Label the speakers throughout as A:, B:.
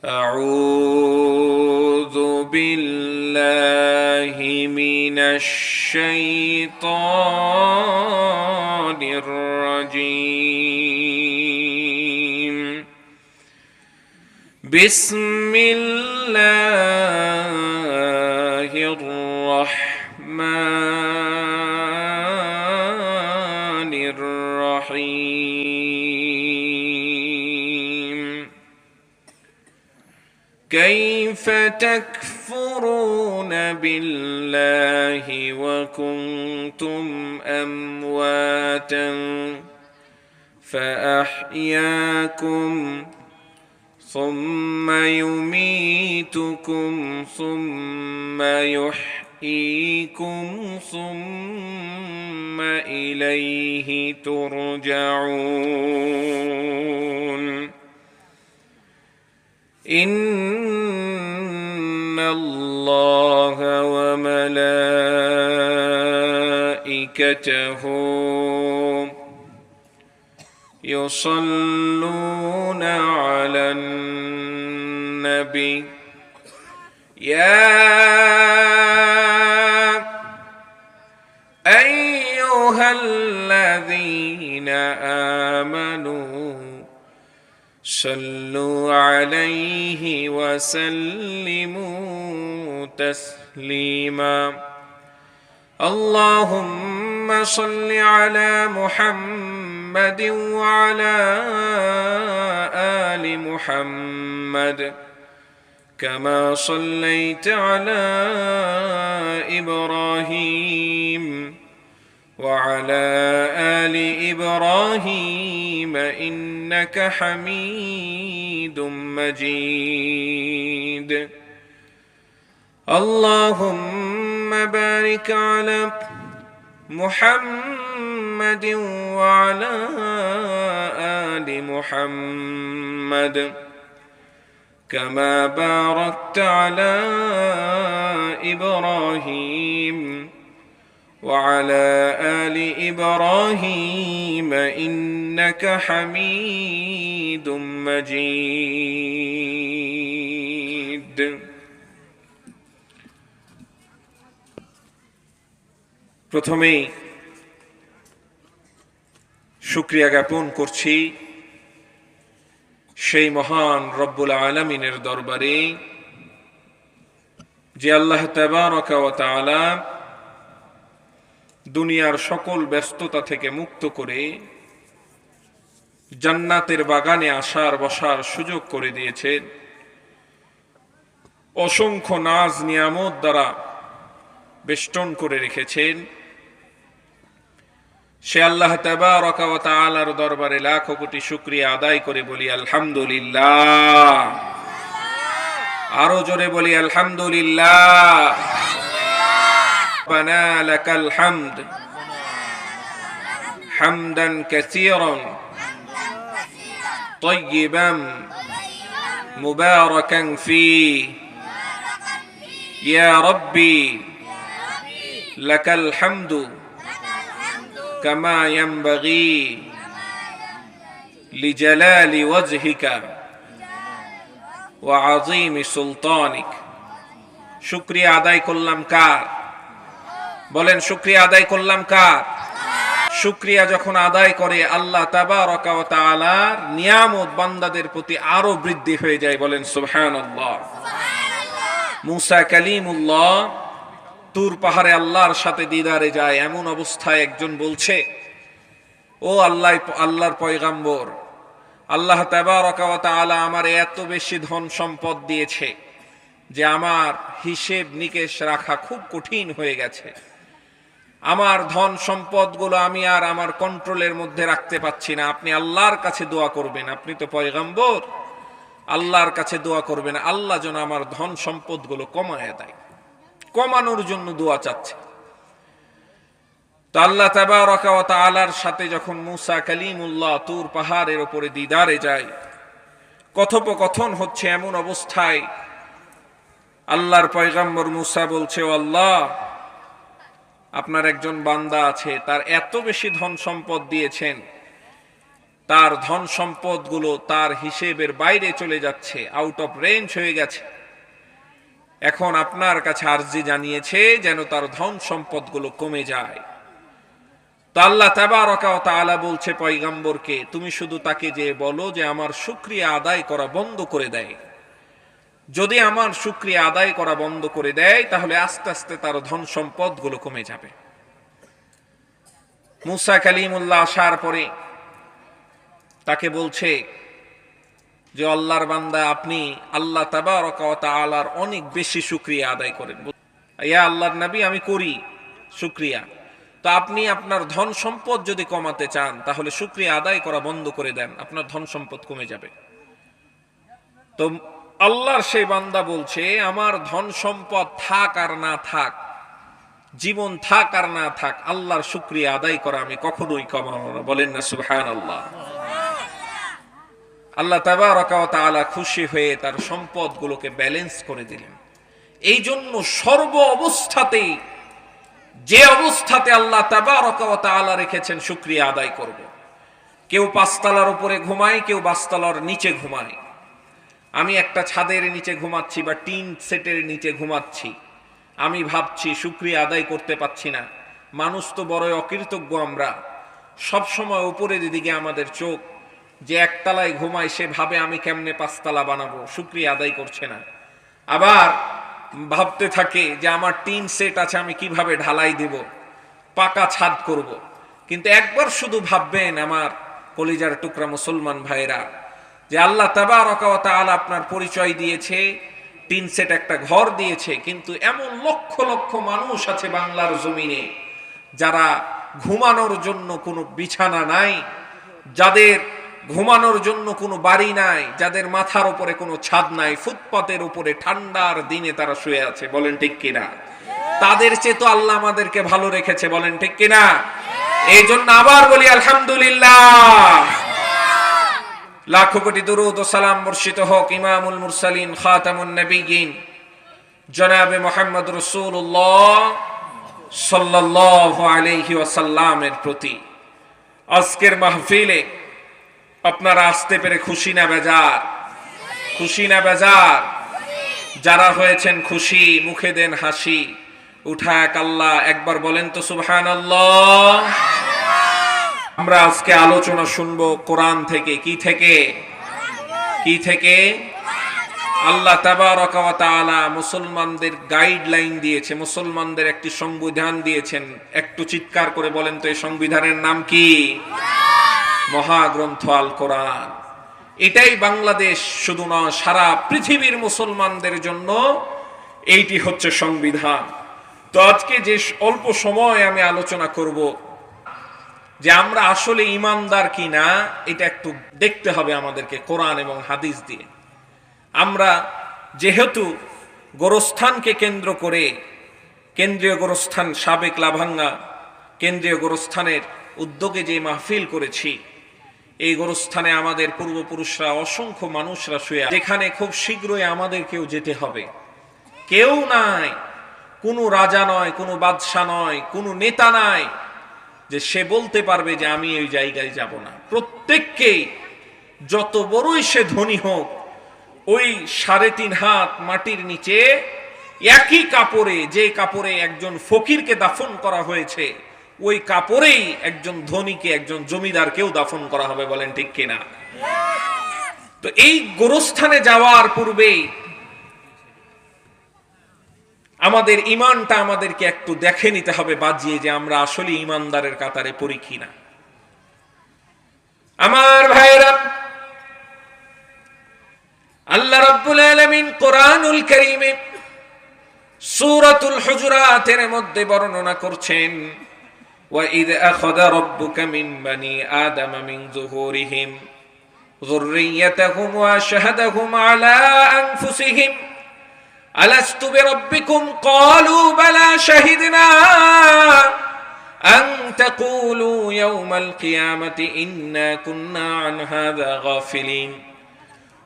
A: أعوذ بالله من الشيطان الرجيم. بسم الله الرحمن الرحيم. كيف تكفرون بالله وكنتم أمواتا فأحياكم ثم يميتكم ثم يحييكم ثم إليه ترجعون. إن الله وملائكته يصلون على النبي يا أيها الذين آمنوا صلوا عليه وسلموا تسليما. اللهم صل على محمد وعلى آل محمد كما صليت على إبراهيم وعلى آل إبراهيم إنك حميد مجيد. اللهم بارك على محمد وعلى آل محمد كما باركت على إبراهيم وعلى آل إبراهيم إنك حميد مجيد. প্রথমেই শুকরিয়া জ্ঞাপন করছি সেই মহান রব্বুল আলামিনের দরবারে যে আল্লাহ তাবারকা ওয়া তাআলা দুনিয়ার সকল ব্যস্ততা থেকে মুক্ত করে জান্নাতের বাগানে আসার বসার সুযোগ করে দিয়েছেন। অসংখ্য নাজ নিয়ামত দ্বারা বেষ্টন করে রেখেছেন। সে আল্লাহ তাবারকা ওয়া তাআলার দরবারে লাখো কোটি শুকরিয়া আদায় করে বলি আলহামদুলিল্লাহ। আরো জোরে বলি আলহামদুলিল্লাহ। ربنا لك الحمد حمدا كثيرا طيبا مباركا فيه يا ربي لك الحمد كما ينبغي لجلال وجهك وعظيم سلطانك. শুকরিয়া আদায় করলাম কার? বলেন শুকরিয়া আদায় করলাম কার? শুকরিয়া যখন আদায় করে আল্লাহ তাবারকা ওয়া তাআলার নিয়ামত বান্দাদের প্রতি আরো বৃদ্ধি হয়ে যায়। বলেন সুবহানাল্লাহ। মুসা কালিমুল্লাহ তুর পাহাড়ে আল্লাহর সাথে দিদারে যায়। এমন অবস্থায় একজন বলছে, ও আল্লাহর পয়গাম্বর, আল্লাহ তাবারকা ওয়া তাআলা আমার এত বেশি ধন সম্পদ দিয়েছে যে আমার হিসেব নিকেশ রাখা খুব কঠিন হয়ে গেছে। আমার ধন সম্পদগুলো আমি আর আমার কন্ট্রোলের মধ্যে রাখতে পাচ্ছি না। আপনি আল্লাহর কাছে দোয়া করবেন, আপনি তো পয়গম্বর, আল্লাহর কাছে দোয়া করবেন আল্লাহ যেন আমার ধন সম্পদগুলো কমায় দেয়। কমানোর জন্য দোয়া চাচ্ছে। তো আল্লাহ তাবারকা ওয়া তাআলার সাথে যখন মুসা কালিমুল্লাহ তুর পাহাড়ের উপরে দিদারে যায়, কথোপকথন হচ্ছে। এমন অবস্থায় আল্লাহর পয়গম্বর মুসা বলছে, ও আল্লাহ, আপনার একজন বান্দা আছে, তার এত বেশি ধন সম্পদ দিয়েছেন তার ধন সম্পদগুলো তার হিসেবের বাইরে চলে যাচ্ছে, আউট অফ রেঞ্জ হয়ে গেছে। এখন আপনার কাছে আরজি জানিয়েছে যেন তার ধন সম্পদগুলো কমে যায়। তো আল্লাহ তাবারকা ওয়া তাআলা বলছে পয়গম্বরকে, তুমি শুধু তাকে যে বলো যে আমার শুকরিয়া আদায় করা বন্ধ করে দেয়। যদি আমার শুকরিয়া আদায় করা বন্ধ করে দেয় তাহলে আস্তে আস্তে তার ধন সম্পদগুলো কমে যাবে। মুসা কালিমুল্লাহ আসার পরে তাকে বলছে যে আল্লাহর বান্দা, আপনি আল্লাহ তাবারকা ওয়া তাআলার অনেক বেশি শুকরিয়া আদায় করেন। ইয়া আল্লাহর নবী, আমি করি শুকরিয়া, তো আপনি আপনার ধন সম্পদ যদি কমাতে চান তাহলে শুকরিয়া আদায় করা বন্ধ করে দেন, আপনার ধন সম্পদ কমে যাবে। তো আল্লাহর সেই বান্দা বলছে, আমার ধন সম্পদ থাক আর না থাক, জীবন থাক আর না থাক, আল্লাহর শুকরিয়া আদায় করা আমি কখনোই কমাবো না। বলেন না সুবহানাল্লাহ। আল্লাহ তাবারকা ওয়া তাআলা খুশি হয়ে তার সম্পদগুলোকে ব্যালেন্স করে দিলেন। এই জন্য সর্ব অবস্থাতেই, যে অবস্থাতে আল্লাহ তাবারকা ওয়া তাআলা রেখেছেন, শুকরিয়া আদায় করব। কেউ পাঁচতলার উপরে ঘুমায়, কেউ পাঁচতলার নিচে ঘুমায়। আমি একটা ছাদের নিচে ঘুমাচ্ছি বা টিন সেটের নিচে ঘুমাচ্ছি, আমি ভাবছি শুকরিয়া আদায় করতে পাচ্ছি না। মানুষ তো বড়ই অকৃতজ্ঞ, আমরা সবসময় উপরের দিকে আমাদের চোখ। যে একতলায় ঘুমায় সে ভাবে আমি কেমনে পাঁচতলা বানাবো, শুকরিয়া আদায় করছে না। আবার ভাবতে থাকে যে আমার টিন সেট আছে, আমি কিভাবে ঢালাই দেব, পাকা ছাদ করব। কিন্তু একবার শুধু ভাববেন আমার কলিজার টুকরা মুসলমান ভাইরা, যে আল্লাহ তাবারকা ওয়া তাআলা আপনার পরিচয় দিয়েছে, টিন সেট একটা ঘর দিয়েছে, কিন্তু এমন লক্ষ লক্ষ মানুষ আছে বাংলার জমিনে যারা ঘুমানোর জন্য কোনো বিছানা নাই, যাদের ঘুমানোর জন্য কোনো বাড়ি নাই, যাদের মাথার উপরে কোনো ছাদ নাই, ফুটপাতের উপরে ঠান্ডার দিনে তারা শুয়ে আছে। বলেন ঠিক কিনা? তাদের চেয়ে তো আল্লাহ আমাদেরকে ভালো রেখেছে। বলেন ঠিক কিনা? এই জন্য আবার বলি আলহামদুলিল্লাহ। লাখো কোটি দুরূদ ও সালাম বর্ষিত হোক ইমামুল মুরসালিন খাতামুন নবিয়্যিন জনাবে মুহাম্মদ রাসূলুল্লাহ সাল্লাল্লাহু আলাইহি ওয়াসাল্লামের প্রতি। আজকের মাহফিলে আপনারা আসতে পেরে খুশি না বেজার? খুশি না বেজার? যারা হয়েছেন খুশি মুখে দেন হাসি, উঠায় আল্লাহ একবার বলেন তো সুবহানাল্লাহ। আমরা আজকে আলোচনা শুনবো কোরআন থেকে। কি থেকে? কি থেকে? আল্লাহ তাবারকা ওয়া তাআলা মুসলমানদের গাইডলাইন দিয়েছে, মুসলমানদের একটি সংবিধান দিয়েছেন। একটু চিৎকার করে বলেন তো এই সংবিধানের নাম কি? মহাগ্রন্থ আল কোরআন। এটাই বাংলাদেশ শুধু নয়, সারা পৃথিবীর মুসলমানদের জন্য এইটি হচ্ছে সংবিধান। তো আজকে যে অল্প সময় আমি আলোচনা করব যে আমরা আসলে ঈমানদার কিনা, এটা একটু দেখতে হবে আমাদেরকে কোরআন এবং হাদিস দিয়ে। আমরা যেহেতু গোরস্থানকে কেন্দ্র করে, কেন্দ্রীয় গোরস্থান সাবেক লাভাঙ্গা কেন্দ্রীয় গোরস্থানের উদ্যোগে যে মাহফিল করেছি, এই গোরস্থানে আমাদের পূর্বপুরুষরা অসংখ্য মানুষরা শুয়ে, যেখানে খুব শীঘ্রই আমাদেরকেও যেতে হবে। কেউ নাই, কোনো রাজা নয়, কোনো বাদশা নয়, কোনো নেতা নাই যে সে বলতে পারবে যে আমি এই জায়গায় যাব না। প্রত্যেককেই, যত বড়ই সে ধনী হোক, ওই 3.5 হাত মাটির নিচে একই কাপড়ে, যে কাপড়ে একজন ফকিরকে দাফন করা হয়েছে, ওই কাপড়েই একজন ধনীকে, একজন জমিদারকেও দাফন করা হবে। বলেন ঠিক কিনা? তো এই গোরস্থানে যাওয়ার পূর্বেই আমাদের ঈমানটা আমাদেরকে একটু দেখে নিতে হবে বাজিয়ে, যে আমরা আসলে ঈমানদারের কাতারে পড়ি কিনা। আমার ভাইরা, আল্লাহ রাব্বুল আলামিন কোরআনুল কারীমে সূরাতুল হুজুরাতের মধ্যে বর্ণনা করছেন, وَإِذْ أَخَذَ رَبُّكَ مِنْ بَنِي آدَمَ مِنْ ظُهُورِهِمْ ذُرِّيَّتَهُمْ وَأَشْهَدَهُمْ عَلَى أَنفُسِهِمْ أَلَسْتُ بِرَبِّكُمْ قَالُوا بَلَى شَهِدْنَا أَنْ تَقُولُوا يَوْمَ الْقِيَامَةِ إِنَّا كُنَّا عَنْ هَذَا غَافِلِينَ।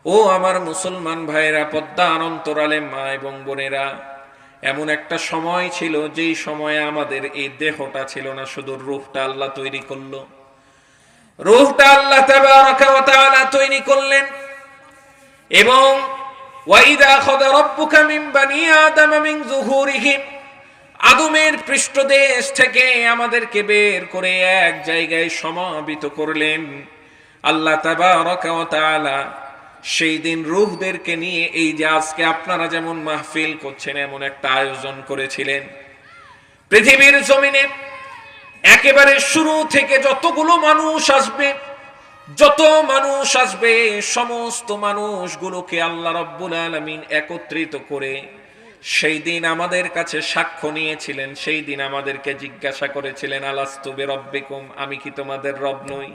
A: ও আমার মুসলমান ভাইরা, পদ্মার অন্তরালে মা এবং বোনেরা, এমন একটা সময় ছিল যেই সময়ে আমাদের এই দেহটা ছিল না, শুধু রূহটা আল্লাহ তৈরি করলো। রূহটা আল্লাহ তাবারাকা ওয়া তাআলা তৈরি করলেন এবং ওয়াইদা আখাযা রাব্বুকা মিন বানি আদম মিন যুহুরিহিম, আদমের পৃষ্ঠদেশ থেকে আমাদেরকে বের করে এক জায়গায় সমাবিত করলেন আল্লাহ তাবারাকা ওয়া তাআলা। সেই দিন রূহদেরকে নিয়ে এই যে আজকে আপনারা যেমন মাহফিল করছেন এমন একটা আয়োজন করেছিলেন। পৃথিবীর জমিনে একেবারে শুরু থেকে যতগুলো মানুষ আসবে সমস্ত মানুষগুলোকে আল্লাহ রাব্বুল আলামিন একত্রিত করে সেই দিন আমাদের কাছে সাক্ষ্য নিয়েছিলেন। সেই দিন আমাদেরকে জিজ্ঞাসা করেছিলেন আলাস্তু বিরাব্বিকুম, আমি কি তোমাদের রব নই?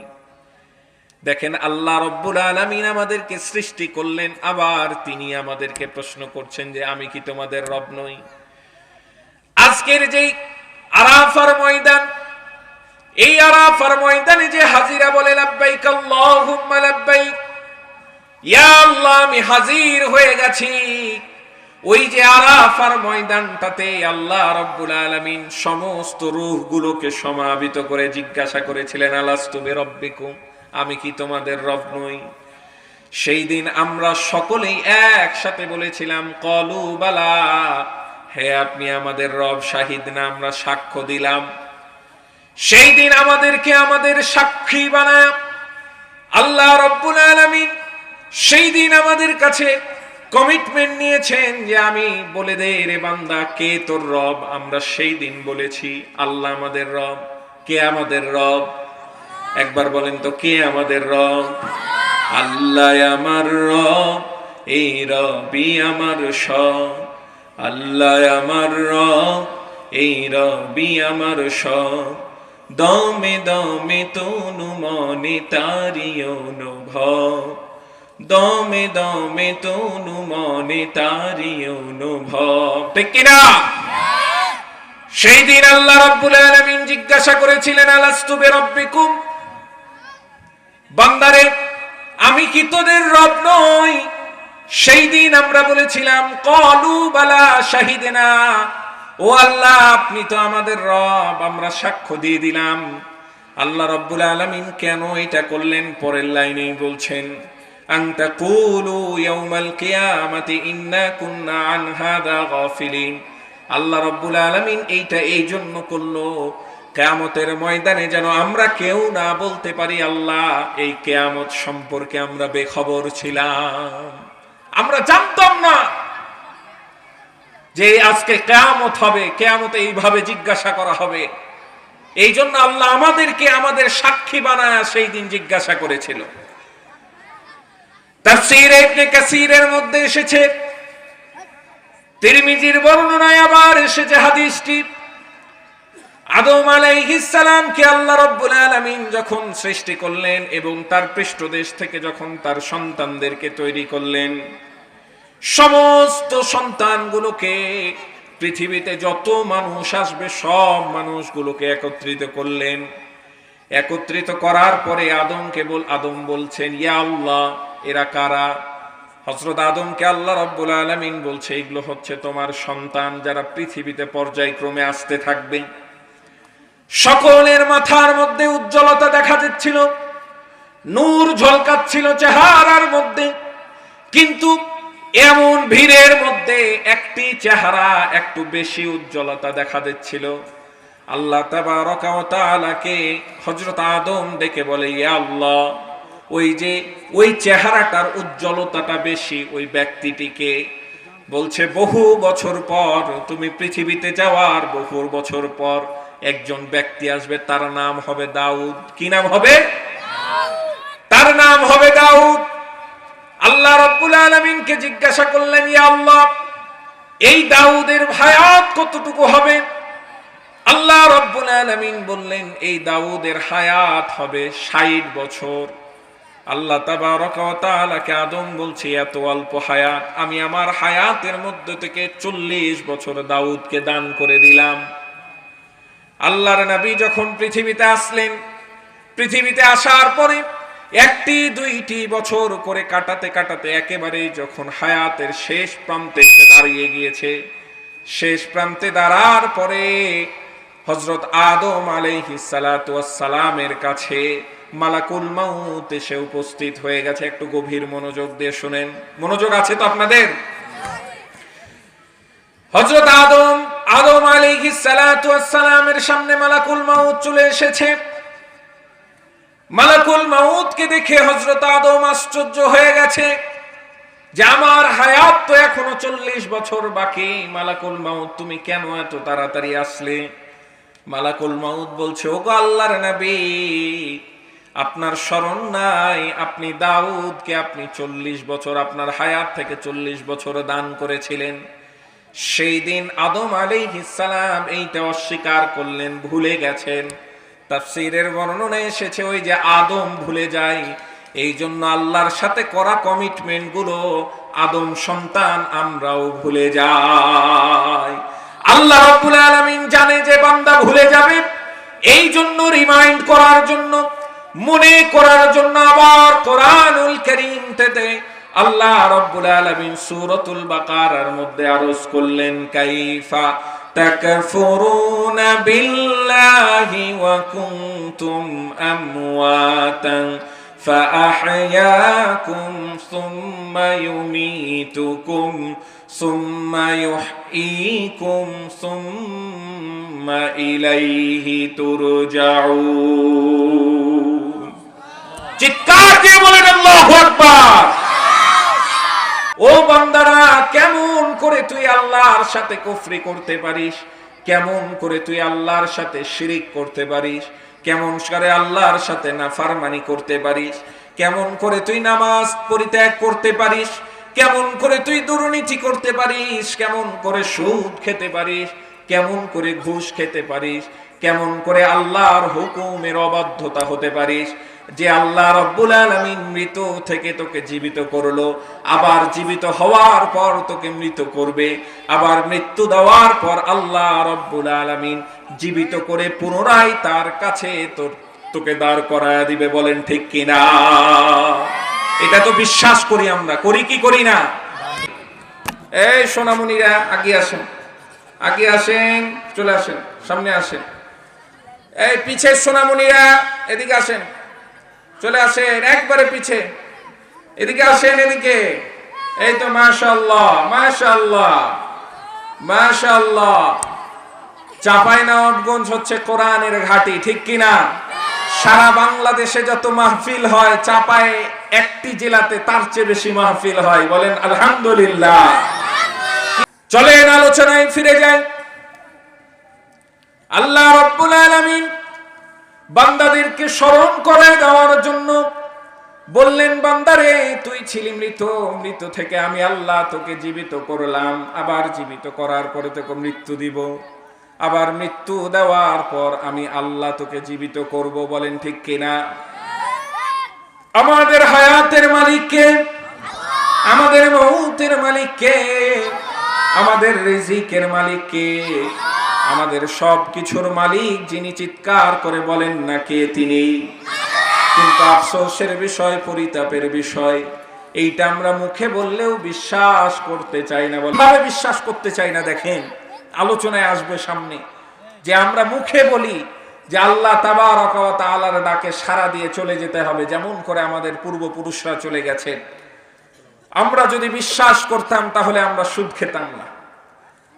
A: দেখেন, আল্লাহ রাব্বুল আলামিন আমাদেরকে সৃষ্টি করলেন, আবার তিনি আমাদেরকে প্রশ্ন করছেন যে আমি কি তোমাদের রব নই? আজকের যেই আরাফার ময়দান, এই আরাফার ময়দানে যে হাজিরা বলে লাব্বাইক আল্লাহুম্মা লাব্বাইক, ইয়া আল্লাহ আমি হাজির হয়ে গেছি, ওই যে আরাফার ময়দানটাতে আল্লাহ রাব্বুল আলামিন সমস্ত রূহগুলোকে সমাবিত করে জিজ্ঞাসা করেছিলেন আলাস্তু বিরাব্বিকুম, আমি কি তোমাদের রব নই? সেই দিন আমরা সকলেই একসাথে বলেছিলাম ক্বালু বালা, হে আপনি আমাদের রব, শাহিদ না, আমরা সাক্ষ্য দিলাম। সেই দিন আমাদেরকে আমাদের সাক্ষী বানায় আল্লাহ রাব্বুল আলামিন সেই দিন আমাদের কাছে কমিটমেন্ট নিয়েছেন যে আমি বলে দে রে বান্দা, কে তোর রব? আমরা সেই দিন বলেছি আল্লাহ আমাদের রব। কে আমাদের রব? একবার বলেন তো, কে আমাদের রব? আল্লাহ আমার রব, এই রবই আমার সব। আল্লাহ আমার রব, এই রবই আমার সব। দমে দমে তনু মনে তারি অনুভব, দমে দমে তনু মনে তারি অনুভব। ঠিক কিনা? সেই দিন আল্লাহ রাব্বুল আলামিন জিজ্ঞাসা করেছিলেন আলাস্তু বিরাব্বিকুম, বান্দারে আমি কি তোদের রব নই? সেই দিন আমরা বলেছিলাম ক্বালু বালা শাহিদনা, ও আল্লাহ আপনি তো আমাদের রব, আমরা সাক্ষ্য দিয়ে দিলাম। আল্লাহ রাব্বুল আলামিন কেন এটা করলেন? পরের লাইনেই বলছেন আনতা কুলু ইয়াউমাল কিয়ামাতি ইন্না কুন্না আন হাদা গাফিলিন। আল্লাহ রাব্বুল আলামিন এইটা এই জন্য করলো, কিয়ামতের ময়দানে যেন আমরা কেউ না বলতে পারি আল্লাহ এই কিয়ামত সম্পর্কে আমরা বেখবর ছিলাম, আমরা জানতাম না যে আজকে কিয়ামত হবে, কিয়ামতে এইভাবে জিজ্ঞাসা করা হবে। এই জন্য আল্লাহ আমাদেরকে আমাদের সাক্ষী বানায় সেই দিন জিজ্ঞাসা করেছিল। তাফসীর ইবনে কাসীরের মধ্যে এসেছে, তিরমিজির বর্ণনায় আবার এসেছে হাদিসটি, আদম আলাইহিস সালামকে আল্লাহ রাব্বুল আলামিন যখন সৃষ্টি করলেন এবং তার পৃষ্ঠদেশ থেকে যখন তার সন্তানদেরকে তৈরি করলেন, সমস্ত সন্তানগুলোকে পৃথিবীতে যত মানুষ আসবে সব মানুষগুলোকে একত্রিত করলেন। একত্রিত করার পরে আদম বলছেন ইয়া আল্লাহ, এরা কারা? হযরত আদমকে আল্লাহ রাব্বুল আলামিন বলছে এগুলো হচ্ছে তোমার সন্তান, যারা পৃথিবীতে পর্যায়ক্রমে আসতে থাকবে। সকলের মাথার মধ্যে উজ্জ্বলতা দেখা যাচ্ছিল, নূর ঝলকাচ্ছিল চেহারার মধ্যে, কিন্তু এমন ভিড়ের মধ্যে একটি চেহারা একটু বেশি উজ্জ্বলতা দেখা দিচ্ছিল। আল্লাহ তাবারকা ওয়া তাআলাকে হযরত আদম ডেকে বলে ইয়া আল্লাহ, ওই চেহারাটার উজ্জ্বলতাটা বেশি, ওই ব্যক্তিটিকে বলছে বহু বছর পর তুমি পৃথিবীতে যাওয়ার বহু বছর পর একজন ব্যক্তি আসবে, তার নাম হবে দাউদ। কি নাম হবে? তার নাম হবে দাউদ। আল্লাহ রাব্বুল আলামিনকে জিজ্ঞাসা করলেন ইয়া আল্লাহ, এই দাউদের হায়াত কতটুকু হবে? আল্লাহ রাব্বুল আলামিন বললেন এই দাউদের হায়াত হবে 60 বছর। আল্লাহ তাবারকা ওয়া তাআলাকে আদম বলছে এত অল্প হায়াত, আমি আমার হায়াতের মধ্যে থেকে 40 বছর দাউদকে দান করে দিলাম। আল্লাহর নবী যখন পৃথিবীতে আসলেন, পৃথিবীতে আসার পরে একটি দুইটি বছর করে কাটাতে কাটাতে একেবারে যখন হায়াতের শেষ প্রান্তে দাঁড়িয়ে গিয়েছে, শেষ প্রান্তে দাঁড়ার পরে হযরত আদম আলাইহিস সালাতু ওয়াস সালামের কাছে মালাকুল মাউত এসে উপস্থিত হয়ে গেছে। একটু গভীর মনোযোগ দিয়ে শুনেন। মনোযোগ আছে তো আপনাদের? হযরত আদম আলাইহিস সালাতু ওয়াস সালামের সামনে মালাকুল মাউত চলে এসেছে। মালাকুল মাউতকে দেখে হযরত আদম আশ্চর্য হয়ে গেছে যে আমার হায়াত তো এখনো 40 বছর বাকি। মালাকুল মাউত, তুমি কেন এত তাড়াতাড়ি আসলে? মালাকুল মাউত বলছে, ওগো আল্লাহর নবী, আপনার স্মরণ নাই আপনি দাউদকে আপনি 40 বছর আপনার হায়াত থেকে 40 বছর দান করেছিলেন। সেই দিন আদম আলাইহিস সালাম এইটা অস্বীকার করলেন, ভুলে গেছেন। তাফসীরের বর্ণনায় এসেছে ওই যে আদম ভুলে যায়, এই জন্য আল্লাহর সাথে করা কমিটমেন্ট গুলো আদম সন্তান আমরাও ভুলে যাই। আল্লাহ রাব্বুল আলামিন জানে যে বান্দা ভুলে যাবে, এই জন্য রিমাইন্ড করার জন্য, মনে করার জন্য আবার কোরআনুল কারীম থেকে আল্লাহ রাব্বুল আলামিন সূরাতুল বাকারার মধ্যে আরজ করলেন, কাইফা তাকফুরুনা বিল্লাহি ওয়া কুনতুম আমওয়াতান فأحياكم ثم يميتكم ثم يحييكم ثم إليه ترجعون। চিৎকার দিয়ে বলেন আল্লাহু আকবার। ও বান্দারা, কেমন করে তুই আল্লাহর সাথে কুফরি করতে পারিস? কেমন করে তুই আল্লাহর সাথে শিরিক করতে পারিস? কেমন করে আল্লাহর সাথে নাফরমানি করতে পারিস? কেমন করে তুই নামাজ পরিত্যাগ করতে পারিস? কেমন করে তুই দুর্নীতি করতে পারিস? কেমন করে সুদ খেতে পারিস? কেমন করে ঘুষ খেতে পারিস? কেমন করে আল্লাহর হুকুমের অবাধ্যতা হতে পারিস? যে আল্লাহ রাব্বুল আলামিন মৃত থেকে তোকে জীবিত করলো, আবার জীবিত হওয়ার পর তোকে মৃত করবে, আবার মৃত্যু দেওয়ার পর আল্লাহ রাব্বুল আলামিন জীবিত করে পুনরায় তার কাছে তোকে দাঁড় করায়া দিবে। বলেন ঠিক কিনা? এটা তো বিশ্বাস করি আমরা, করি কি করি না? এই সোনামণিরা আগে আসেন, আগে আসেন, চলে আসেন, সামনে আসেন। এই পিছের সোনামণিরা এদিকে আসেন, চলে আসেন, একবারে পিছে, এদিকে আসেন, এদিকে। এই তো মাশাআল্লাহ, মাশাআল্লাহ, মাশাআল্লাহ। চাঁপাইনবাবগঞ্জ হচ্ছে কোরআনের ঘাঁটি, ঠিক কিনা? সারা বাংলাদেশে যত মাহফিল হয়, চাঁপাই একটি জেলাতে তার চেয়ে বেশি মাহফিল হয়। বলেন আলহামদুলিল্লাহ। চলেন আলোচনায় ফিরে যাই। আল্লাহ রাব্বুল আলামিন বান্দাদেরকে স্মরণ করে দেওয়ার জন্য বললেন, বান্দারে তুই ছিলি মৃত, মৃত থেকে আমি আল্লাহ তোকে জীবিত করলাম, আবার জীবিত করার পরে তোকে মৃত্যু দিব, আবার মৃত্যু দেওয়ার পর আমি আল্লাহ তোকে জীবিত করব। বলেন ঠিক কিনা? আমাদের হায়াতের মালিক কে? আমাদের মউতের মালিক কে? আমাদের রিজিকের মালিক কে? আমাদের সব কিছুর মালিক যিনি, চিৎকার করে বলেন না কে তিনি? কিন্তু আফসোসের বিষয়, পরিতাপের বিষয়, এইটা আমরা মুখে বললেও বিশ্বাস করতে চাই না। বলভাবে বিশ্বাস করতে চাই না। দেখেন আলোচনায় আসবে সামনে যে আমরা মুখে বলি যে আল্লাহ তাবারক ওয়া তাআলার ডাকে সাড়া দিয়ে চলে যেতে হবে, যেমন করে আমাদের পূর্বপুরুষরা চলে গেছেন। আমরা যদি বিশ্বাস করতাম তাহলে আমরা সুদ খেতাম না।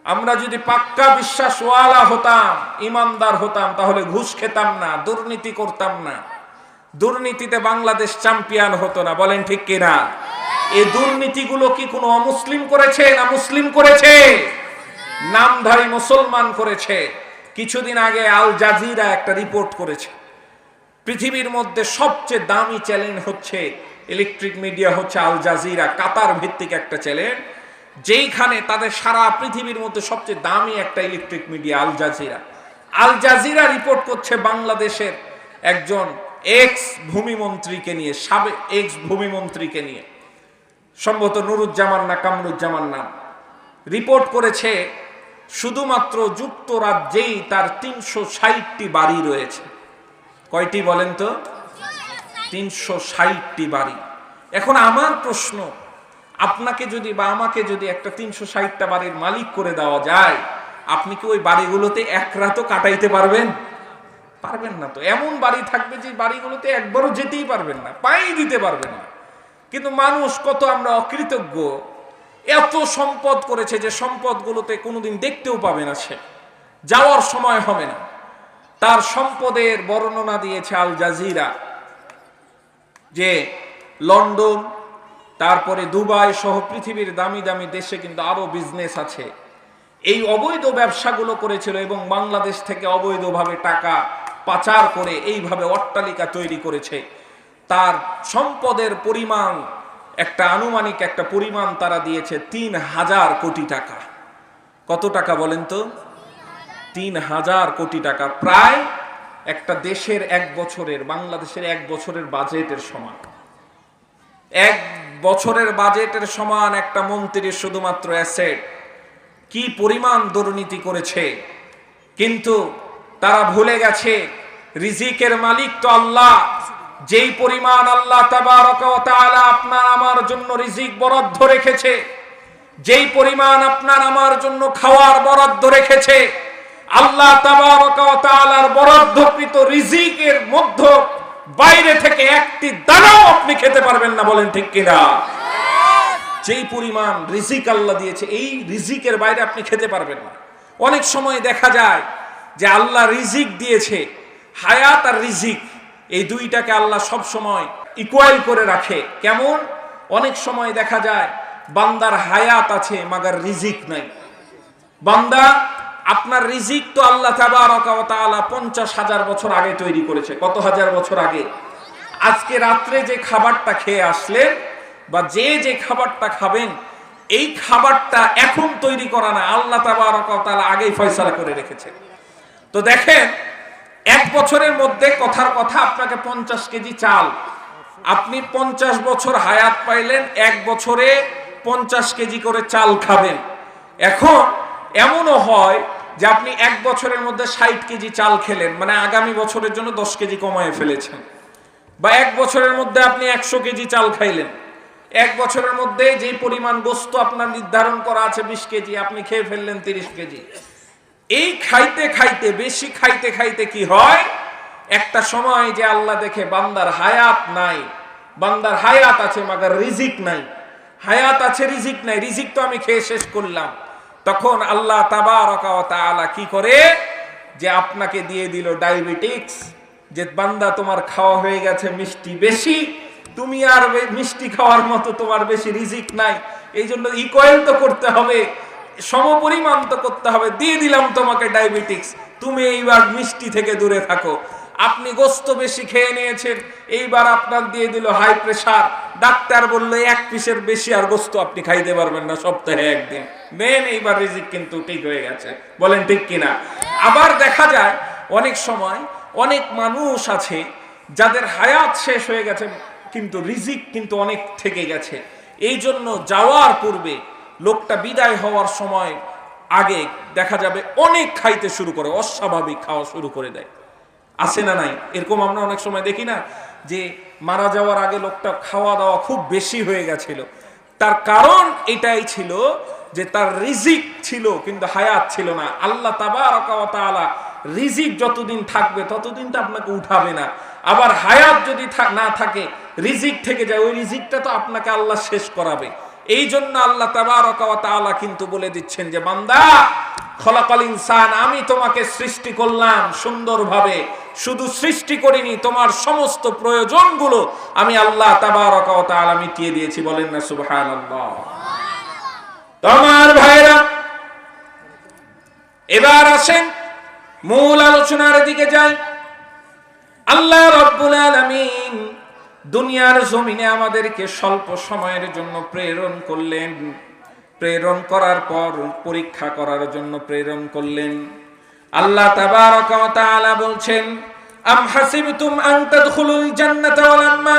A: আমরা যদি পাক্কা বিশ্বাসওয়ালা হতাম, ইমানদার হতাম, তাহলে ঘুষ খেতাম না, দুর্নীতি করতাম না। দুর্নীতিতে বাংলাদেশ চ্যাম্পিয়ন হতো না। বলেন ঠিক কিনা? এই দুর্নীতিগুলো কি কোনো অমুসলিম করেছে না মুসলিম করেছে? নামধারী মুসলমান করেছে। কিছুদিন আগে আল জাজিরা একটা রিপোর্ট করেছে, পৃথিবীর মধ্যে সবচেয়ে দামি চ্যানেল হচ্ছে ইলেকট্রিক মিডিয়া, হচ্ছে আল জাজিরা, কাতার ভিত্তিক একটা চ্যানেল, যেইখানে তাদের সারা পৃথিবীর মধ্যে সবচেয়ে দামি একটা electric media Al Jazeera. Al Jazeera report করছে বাংলাদেশের একজন এক্স ভূমিমন্ত্রীকে নিয়ে, সাবেক এক্স ভূমিমন্ত্রীকে নিয়ে, সম্ভবত নুরুজ্জামান না কামরুজ্জামান নাম। রিপোর্ট করেছে শুধুমাত্র যুক্তরাজ্যেই তার ৩৬০টি বাড়ি রয়েছে। কয়টি বলেন তো? ৩৬০টি বাড়ি। এখন আমার প্রশ্ন, আপনাকে যদি বা আমাকে যদি একটা ৩৬০টা বাড়ির মালিক করে দেওয়া যায়, আপনি কি ওই বাড়িগুলোতে এক রাতও কাটাইতে পারবেন? পারবেন না। তো এমন বাড়ি থাকবে যে বাড়িগুলোতে একবারও যেতেই পারবেন না, পাই দিতে পারবেন না। কিন্তু মানুষ কত আমরা অকৃতজ্ঞ, এত সম্পদ করেছে যে সম্পদগুলোতে কোনোদিন দেখতেও পাবে না, সে যাওয়ার সময় হবে না। তার সম্পদের বর্ণনা দিয়েছে আল জাজিরা, যে লন্ডন, তারপরে দুবাই সহ পৃথিবীর দামি দামি দেশে কিন্তু আরো বিজনেস আছে। এই অবৈধ ব্যবসাগুলো করেছিল এবং বাংলাদেশ থেকে অবৈধভাবে টাকা পাচার করে এইভাবে অট্টালিকা তৈরি করেছে। তার সম্পদের পরিমাণ একটা আনুমানিক একটা পরিমাণ তারা দিয়েছে ৩,০০০ কোটি টাকা। কত টাকা বলেন তো? ৩,০০০ কোটি টাকা, প্রায় একটা দেশের এক বছরের, বাংলাদেশের এক বছরের বাজেটের সমান। এক বছরের বাজেটের সমান একটা মন্ত্রীর শুধুমাত্র অ্যাসেট। কি পরিমাণ দুর্নীতি করেছে! কিন্তু তারা ভুলে গেছে রিজিকের মালিক তো আল্লাহ। যেই পরিমাণ আল্লাহ তাবারক ওয়া তাআলা আপনার আমার জন্য রিজিক বরাদ্দ রেখেছে, যেই পরিমাণ আপনার আমার জন্য খাওয়ার বরাদ্দ রেখেছে, আল্লাহ তাবারক ওয়া তাআলার বরাদ্দকৃত রিজিকের মধ্যে বাইরে থেকে একটি দানাও আপনি খেতে পারবেন না। বলেন ঠিক কিনা? যেই পরিমাণ রিজিক আল্লাহ দিয়েছে, এই রিজিকের বাইরে আপনি খেতে পারবেন না। অনেক সময় দেখা যায় যে আল্লাহ রিজিক দিয়েছে, হায়াত আর রিজিক এই দুইটাকে আল্লাহ সব সময় ইকুয়াল করে রাখে। কেমন? অনেক সময় দেখা যায় বান্দার হায়াত আছে মাগার রিজিক নাই। বান্দা, আপনার রিজিক তো আল্লাহ তাবারক ওয়া তাআলা 50,000 বছর আগে তৈরি করেছে। কত হাজার বছর আগে? আজকে রাত্রে যে খাবারটা খেয়ে আসলেন বা যে খাবারটা খাবেন, এই খাবারটা এখন তৈরি করা না, আল্লাহ তাবারক ওয়া তাআলা আগেই ফয়সালা করে রেখেছে। তো দেখেন, এক বছরের মধ্যে কথার কথা আপনাকে 50 কেজি চাল, আপনি 50 বছর হায়াত পাইলেন, এক বছরে 50 কেজি করে চাল খাবেন। এখন এমনও হয় যে আপনি এক বছরের মধ্যে 60 কেজি চাল খেলেন, মানে আগামী বছরের জন্য 10 কেজি কমায় ফেলেছেন। বা এক বছরের মধ্যে আপনি 100 কেজি চাল খাইলেন, এক বছরের মধ্যে যে পরিমাণ গোস্ত আপনার নির্ধারণ করা আছে 20 কেজি, আপনি খেয়ে ফেললেন 30 কেজি। এই খাইতে খাইতে, বেশি খাইতে খাইতে কি হয়, একটা সময় যে আল্লাহ দেখে বান্দার হায়াত নাই, বান্দার হায়াত আছে মাগার রিজিক নাই, হায়াত আছে রিজিক নাই, রিজিক তো আমি খেয়ে শেষ করলাম। তখন আল্লাহ তাবারক ওয়া তাআলা কি করে, যে আপনাকে দিয়ে দিল ডায়াবেটিক্স, যে বান্দা তোমার খাওয়া হয়ে গেছে মিষ্টি বেশি, তুমি আর মিষ্টি খাওয়ার মতো তোমার বেশি রিজিক নাই, এই জন্য ইকুয়াল তো করতে হবে, সমপরিমাণ তো করতে হবে, দিয়ে দিলাম তোমাকে ডায়াবেটিক্স, তুমি এইবার মিষ্টি থেকে দূরে থাকো। আপনি গোস্ত বেশি খেয়ে নিয়েছেন, এইবার আপনার দিয়ে দিল হাই প্রেসার, ডাক্তার বললো 1 পিসের বেশি আর গোস্ত আপনি খাইতে পারবেন না, সপ্তাহে একদিন নেন, এইবার রিজিক কিন্তু ঠিক হয়ে গেছে। বলেন ঠিক কিনা? আবার দেখা যায় অনেক সময় অনেক মানুষ আছে যাদের হায়াত শেষ হয়ে গেছে কিন্তু রিজিক কিন্তু অনেক থেকে গেছে। এই জন্য যাওয়ার পূর্বে লোকটা বিদায় হওয়ার সময় আগে দেখা যাবে অনেক খাইতে শুরু করে, অস্বাভাবিক খাওয়া শুরু করে দেয়। আছে না নাই? এরকম আমরা অনেক সময় দেখি না, যে মারা যাওয়ার আগে লোকটা খাওয়া দাওয়া খুব বেশি হয়ে গেছিল। তার কারণ এটাই ছিল যে তার রিজিক ছিল কিন্তু হায়াত ছিল না। আল্লাহ তাবারক ওয়া তাআলা রিজিক যতদিন থাকবে ততদিন তো আপনাকে উঠাবে না, আবার হায়াত যদি না থাকে, রিজিক থেকে যায়, ওই রিজিকটা তো আপনাকে আল্লাহ শেষ করাবে। এই জন্য আল্লাহ তাবারক ওয়া তাআলা কিন্তু বলে দিচ্ছেন যে বান্দা, খলাকাল ইনসান, আমি তোমাকে সৃষ্টি করলাম সুন্দরভাবে, শুধু সৃষ্টি করিনি, তোমার সমস্ত প্রয়োজনগুলো আমি আল্লাহ তাবারক ওয়া তাআলা মিটিয়ে দিয়েছি। বলেন না সুবহানাল্লাহ। তোমার ভাইরা, এবার আসেন মূল আলোচনার দিকে যাই। আল্লাহ রাব্বুল আলামিন দুনিয়ার জমিনে আমাদেরকে স্বল্প সময়ের জন্য প্রেরণ করলেন, প্রেরণ করার পর পরীক্ষা করার জন্য প্রেরণ করলেন। আল্লাহ তাবারক ওয়া তাআলা বলছেন, আম হাসিবতুম আন তাদখুলুল জান্নাতা ওয়ালাম্মা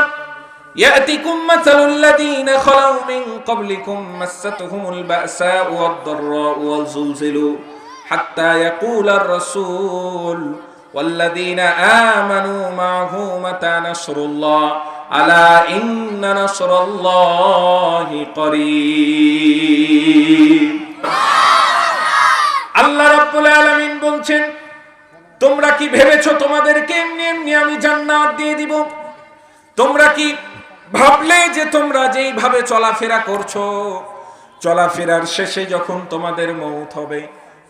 A: ইয়াতিকুম মাসালুল লাযীনা খালাউ মিন ক্বাবলিকুম মাসাতুহুমুল বা'সাউ ওয়াদ-দাররাউ ওয়াল-যুলজিলু হাত্তা ইয়াকুলার রাসূল ওয়াল্লাযীনা আমানু মা'হু মাতা নাসরুল্লাহ আলা ইন্না নাসরাল্লাহি করিব। আল্লাহ রাব্বুল আলামিন বলছেন, তোমরা কি ভেবেছো তোমাদেরকে এমনি এমনি আমি জান্নাত দিয়ে দিব? তোমরা কি ভাবলে যে তোমরা যেইভাবে চলাফেরা করছো, চলাফেরার শেষে যখন তোমাদের মৌত হবে,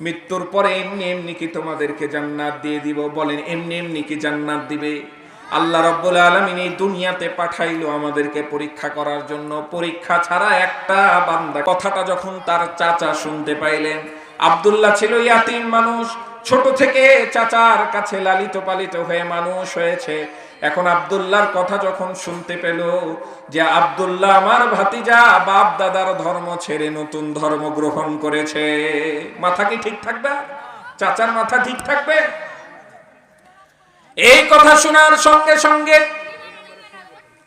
A: মৃত্যুর পরে এমনি এমনি কি তোমাদেরকে জান্নাত দিয়ে দিব? বলেন এমনি এমনি কি জান্নাত দিবে? আল্লাহ রাব্বুল আলামিন এই দুনিয়াতে পাঠাইলো আমাদেরকে পরীক্ষা করার জন্য। পরীক্ষা ছাড়া একটা বান্দা। কথাটা যখন তার চাচা শুনতে পাইলেন, আব্দুল্লাহ ছিল ইয়াতীম মানুষ, ছোট থেকে চাচার কাছে লালিত পালিত হয়ে মানুষ হয়েছে। এখন আব্দুল্লাহর কথা যখন শুনতে পেল যে আব্দুল্লাহ আমার ভাতিজা বাপ দাদার ধর্ম ছেড়ে নতুন ধর্ম গ্রহণ করেছে, মাথা কি ঠিক থাকবে? চাচার মাথা ঠিক থাকবে? এই কথা শোনার সঙ্গে সঙ্গে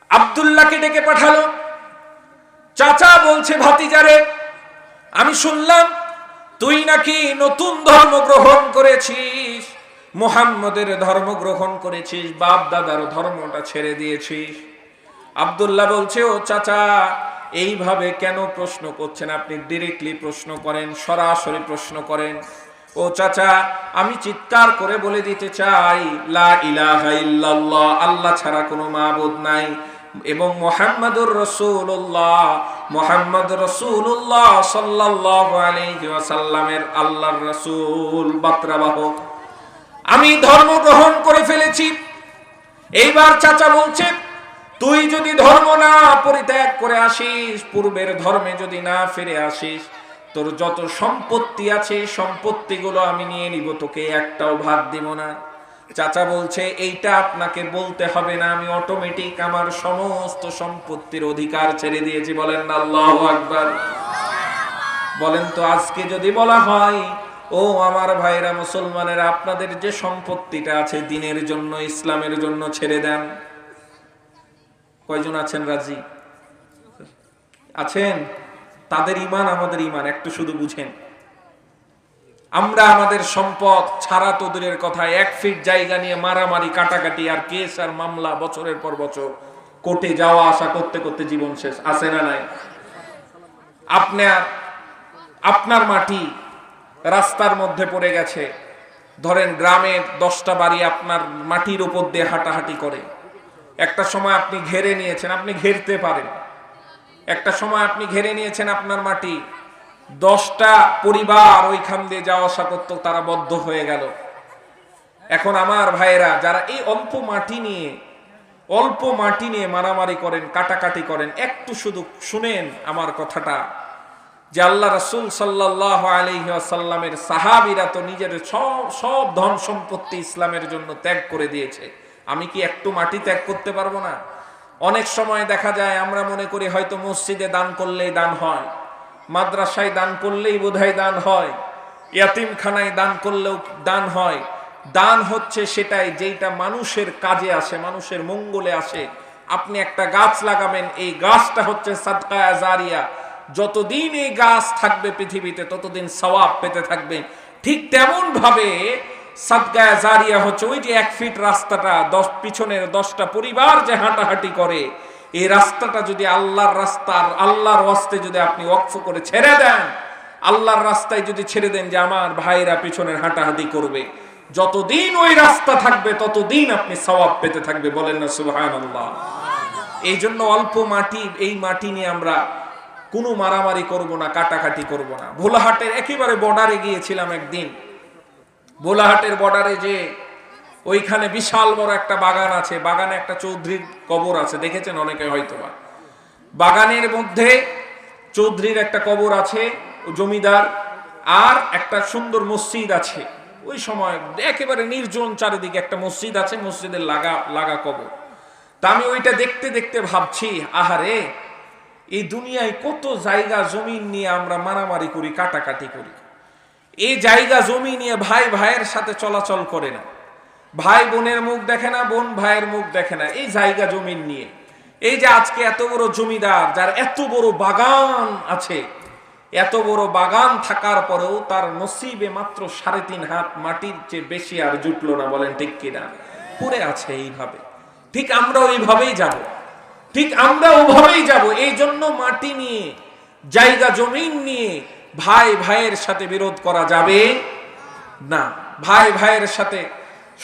A: আব্দুল্লাহকে ডেকে পাঠালো। চাচা বলছে, ভাতিজারে, আমি শুনলাম তুই নাকি নতুন ধর্ম গ্রহণ করেছিস, মুহাম্মদের ধর্ম গ্রহণ করেছিস, বাপ দাদার ধর্মটা ছেড়ে দিয়েছিস। আব্দুল্লাহ বলছে, ও চাচা এইভাবে কেন প্রশ্ন করছেন? আপনি ডিরেক্টলি প্রশ্ন করেন, সরাসরি প্রশ্ন করেন। ও চাচা, আমি চিৎকার করে বলে দিতে চাই, লা ইলাহা ইল্লাল্লাহ, আল্লাহ ছাড়া কোনো মাবুদ নাই, এবং মুহাম্মাদুর রাসূলুল্লাহ, মুহাম্মদ রাসূলুল্লাহ সাল্লাল্লাহু আলাইহি ওয়াসাল্লামের আল্লাহর রাসূল বার্তাবাহক। আমি ধর্ম গ্রহণ করে ফেলেছি। এইবার চাচা বলছে, তুই যদি ধর্ম না পরিত্যাগ করে আসিস, পূর্বের ধর্মে যদি না ফিরে আসিস, তোর যত সম্পত্তি আছে সম্পত্তিগুলো আমি নিয়ে নিব, তোকে একটাও ভাগ দিব না। চাচা বলছে, এইটা আপনাকে বলতে হবে না, আমি অটোমেটিক আমার সমস্ত সম্পত্তির অধিকার ছেড়ে দিয়েছি। বলেন না আল্লাহু আকবার। বলেন তো আজকে যদি বলা হয়, ও আমার ভাইরা মুসলমানেরা, আপনাদের যে সম্পত্তিটা আছে দ্বীনের জন্য, ইসলামের জন্য ছেড়ে দেন, কয়জন আছেন রাজি? আছেন? তাদের ঈমান আমাদের ঈমান একটু শুধু বুঝেন। আমরা আমাদের সম্পদ ছাড়া তো দূরের কথা, 1 ফিট জায়গা নিয়ে মারামারি কাটাকাটি আর কেস আর মামলা, বছরের পর বছর কোর্টে যাওয়া আসা করতে করতে জীবন শেষ। আছে না নাই? আপনার মাটি রাস্তার মধ্যে পড়ে গেছে, ধরেন গ্রামের 10টা বাড়ি আপনার মাটির উপর দিয়ে হাঁটাহাঁটি করে। একটা সময় আপনি ঘেরে নিয়েছেন, আপনি ঘেরতে পারেন। একটা সময় আপনি ঘেরে নিয়েছেন আপনার মাটি, 10টা পরিবার ওইখান দিয়ে যাওয়া আসা করতো, তারা বদ্ধ হয়ে গেল। এখন আমার ভাইয়েরা যারা এই অল্প মাটি নিয়ে মারামারি করেন, কাটাকাটি করেন, একটু শুধু শুনেন আমার কথাটা, যে আল্লাহ রাসূল সাল্লাল্লাহু আলাইহি ওয়াসাল্লামের সাহাবীরা তো নিজের সব ধন সম্পত্তি ইসলামের জন্য ত্যাগ করে দিয়েছে। আমি কি একটু মাটি ত্যাগ করতে পারবো না? অনেক সময় দেখা যায় আমরা মনে করি হয়তো মসজিদে দান করলেই দান হয়, মাদ্রাসায় দান করলেই বোধহয় দান হয়, ইয়াতিমখানায় দান করলেও দান হয়। দান হচ্ছে সেটাই যেটা মানুষের কাজে আসে, মানুষের মঙ্গলে আসে। আপনি একটা গাছ লাগাবেন, এই গাছটা হচ্ছে সাদকা জারিয়া, যতদিন এই গাছ থাকবে পৃথিবীতে ততদিন সওয়াব পেতে থাকবেন। ঠিক তেমন ভাবে সাদকা জারিয়া হচ্ছে ওই যে 1 ফিট রাস্তাটা, পিছনের 10টা পরিবার যে হাঁটাহাঁটি করে, এই রাস্তাটা যদি আল্লাহর রাস্তা, আল্লাহর ওয়াস্তে যদি আপনি ওয়াকফ করে ছেড়ে দেন, আল্লাহর রাস্তায় যদি ছেড়ে দেন যে আমার ভাইরা পিছনের হাঁটাহাঁটি করবে, যতদিন ওই রাস্তা থাকবে ততদিন আপনি সওয়াব পেতে থাকবে। বলেন না সুবহানাল্লাহ। এই জন্য অল্প মাটি, এই মাটি নিয়ে আমরা কোনো মারামারি করব না, কাটাকাটি করব না। ভোলাহাটের একেবারে বর্ডারে গিয়েছিলাম একদিন। ভোলাহাটের বর্ডারে যে ওইখানে বিশাল বড় একটা বাগান আছে, বাগানে একটা চৌধুরীর কবর আছে, দেখেছেন অনেকে হয়তোবা। বাগানের মধ্যে চৌধুরীর একটা কবর আছে, জমিদার, আর একটা সুন্দর মসজিদ আছে। ওই সময় একেবারে নির্জন, চারিদিকে একটা মসজিদ আছে, মসজিদের লাগা কবর। তা আমি ওইটা দেখতে দেখতে ভাবছি, আহারে, এই দুনিয়ায় কত জায়গা জমিন নিয়ে আমরা মারামারি করি, কাটাকাটি করি। এই জায়গা জমি নিয়ে ভাই ভাইয়ের সাথে চলাচল করে না, ভাই বোনের মুখ দেখে না, বোন ভাইয়ের মুখ দেখে না, এই জায়গা জমিন নিয়ে। এই যে আজকে এত বড় জমিদার, যার এত বড় বাগান আছে, এত বড় বাগান থাকার পরেও তার নসিবে মাত্র 3.5 হাত মাটির চেয়ে বেশি আর জুটলো না। বলেন ঠিক কিনা? পড়ে আছে এইভাবে। ঠিক আমরা ওইভাবেই যাব, ঠিক আমরা ওইভাবেই যাব। এই জন্য মাটি নিয়ে, জায়গা জমিন নিয়ে ভাই ভাইয়ের সাথে বিরোধ করা যাবে না। ভাই ভাইয়ের সাথে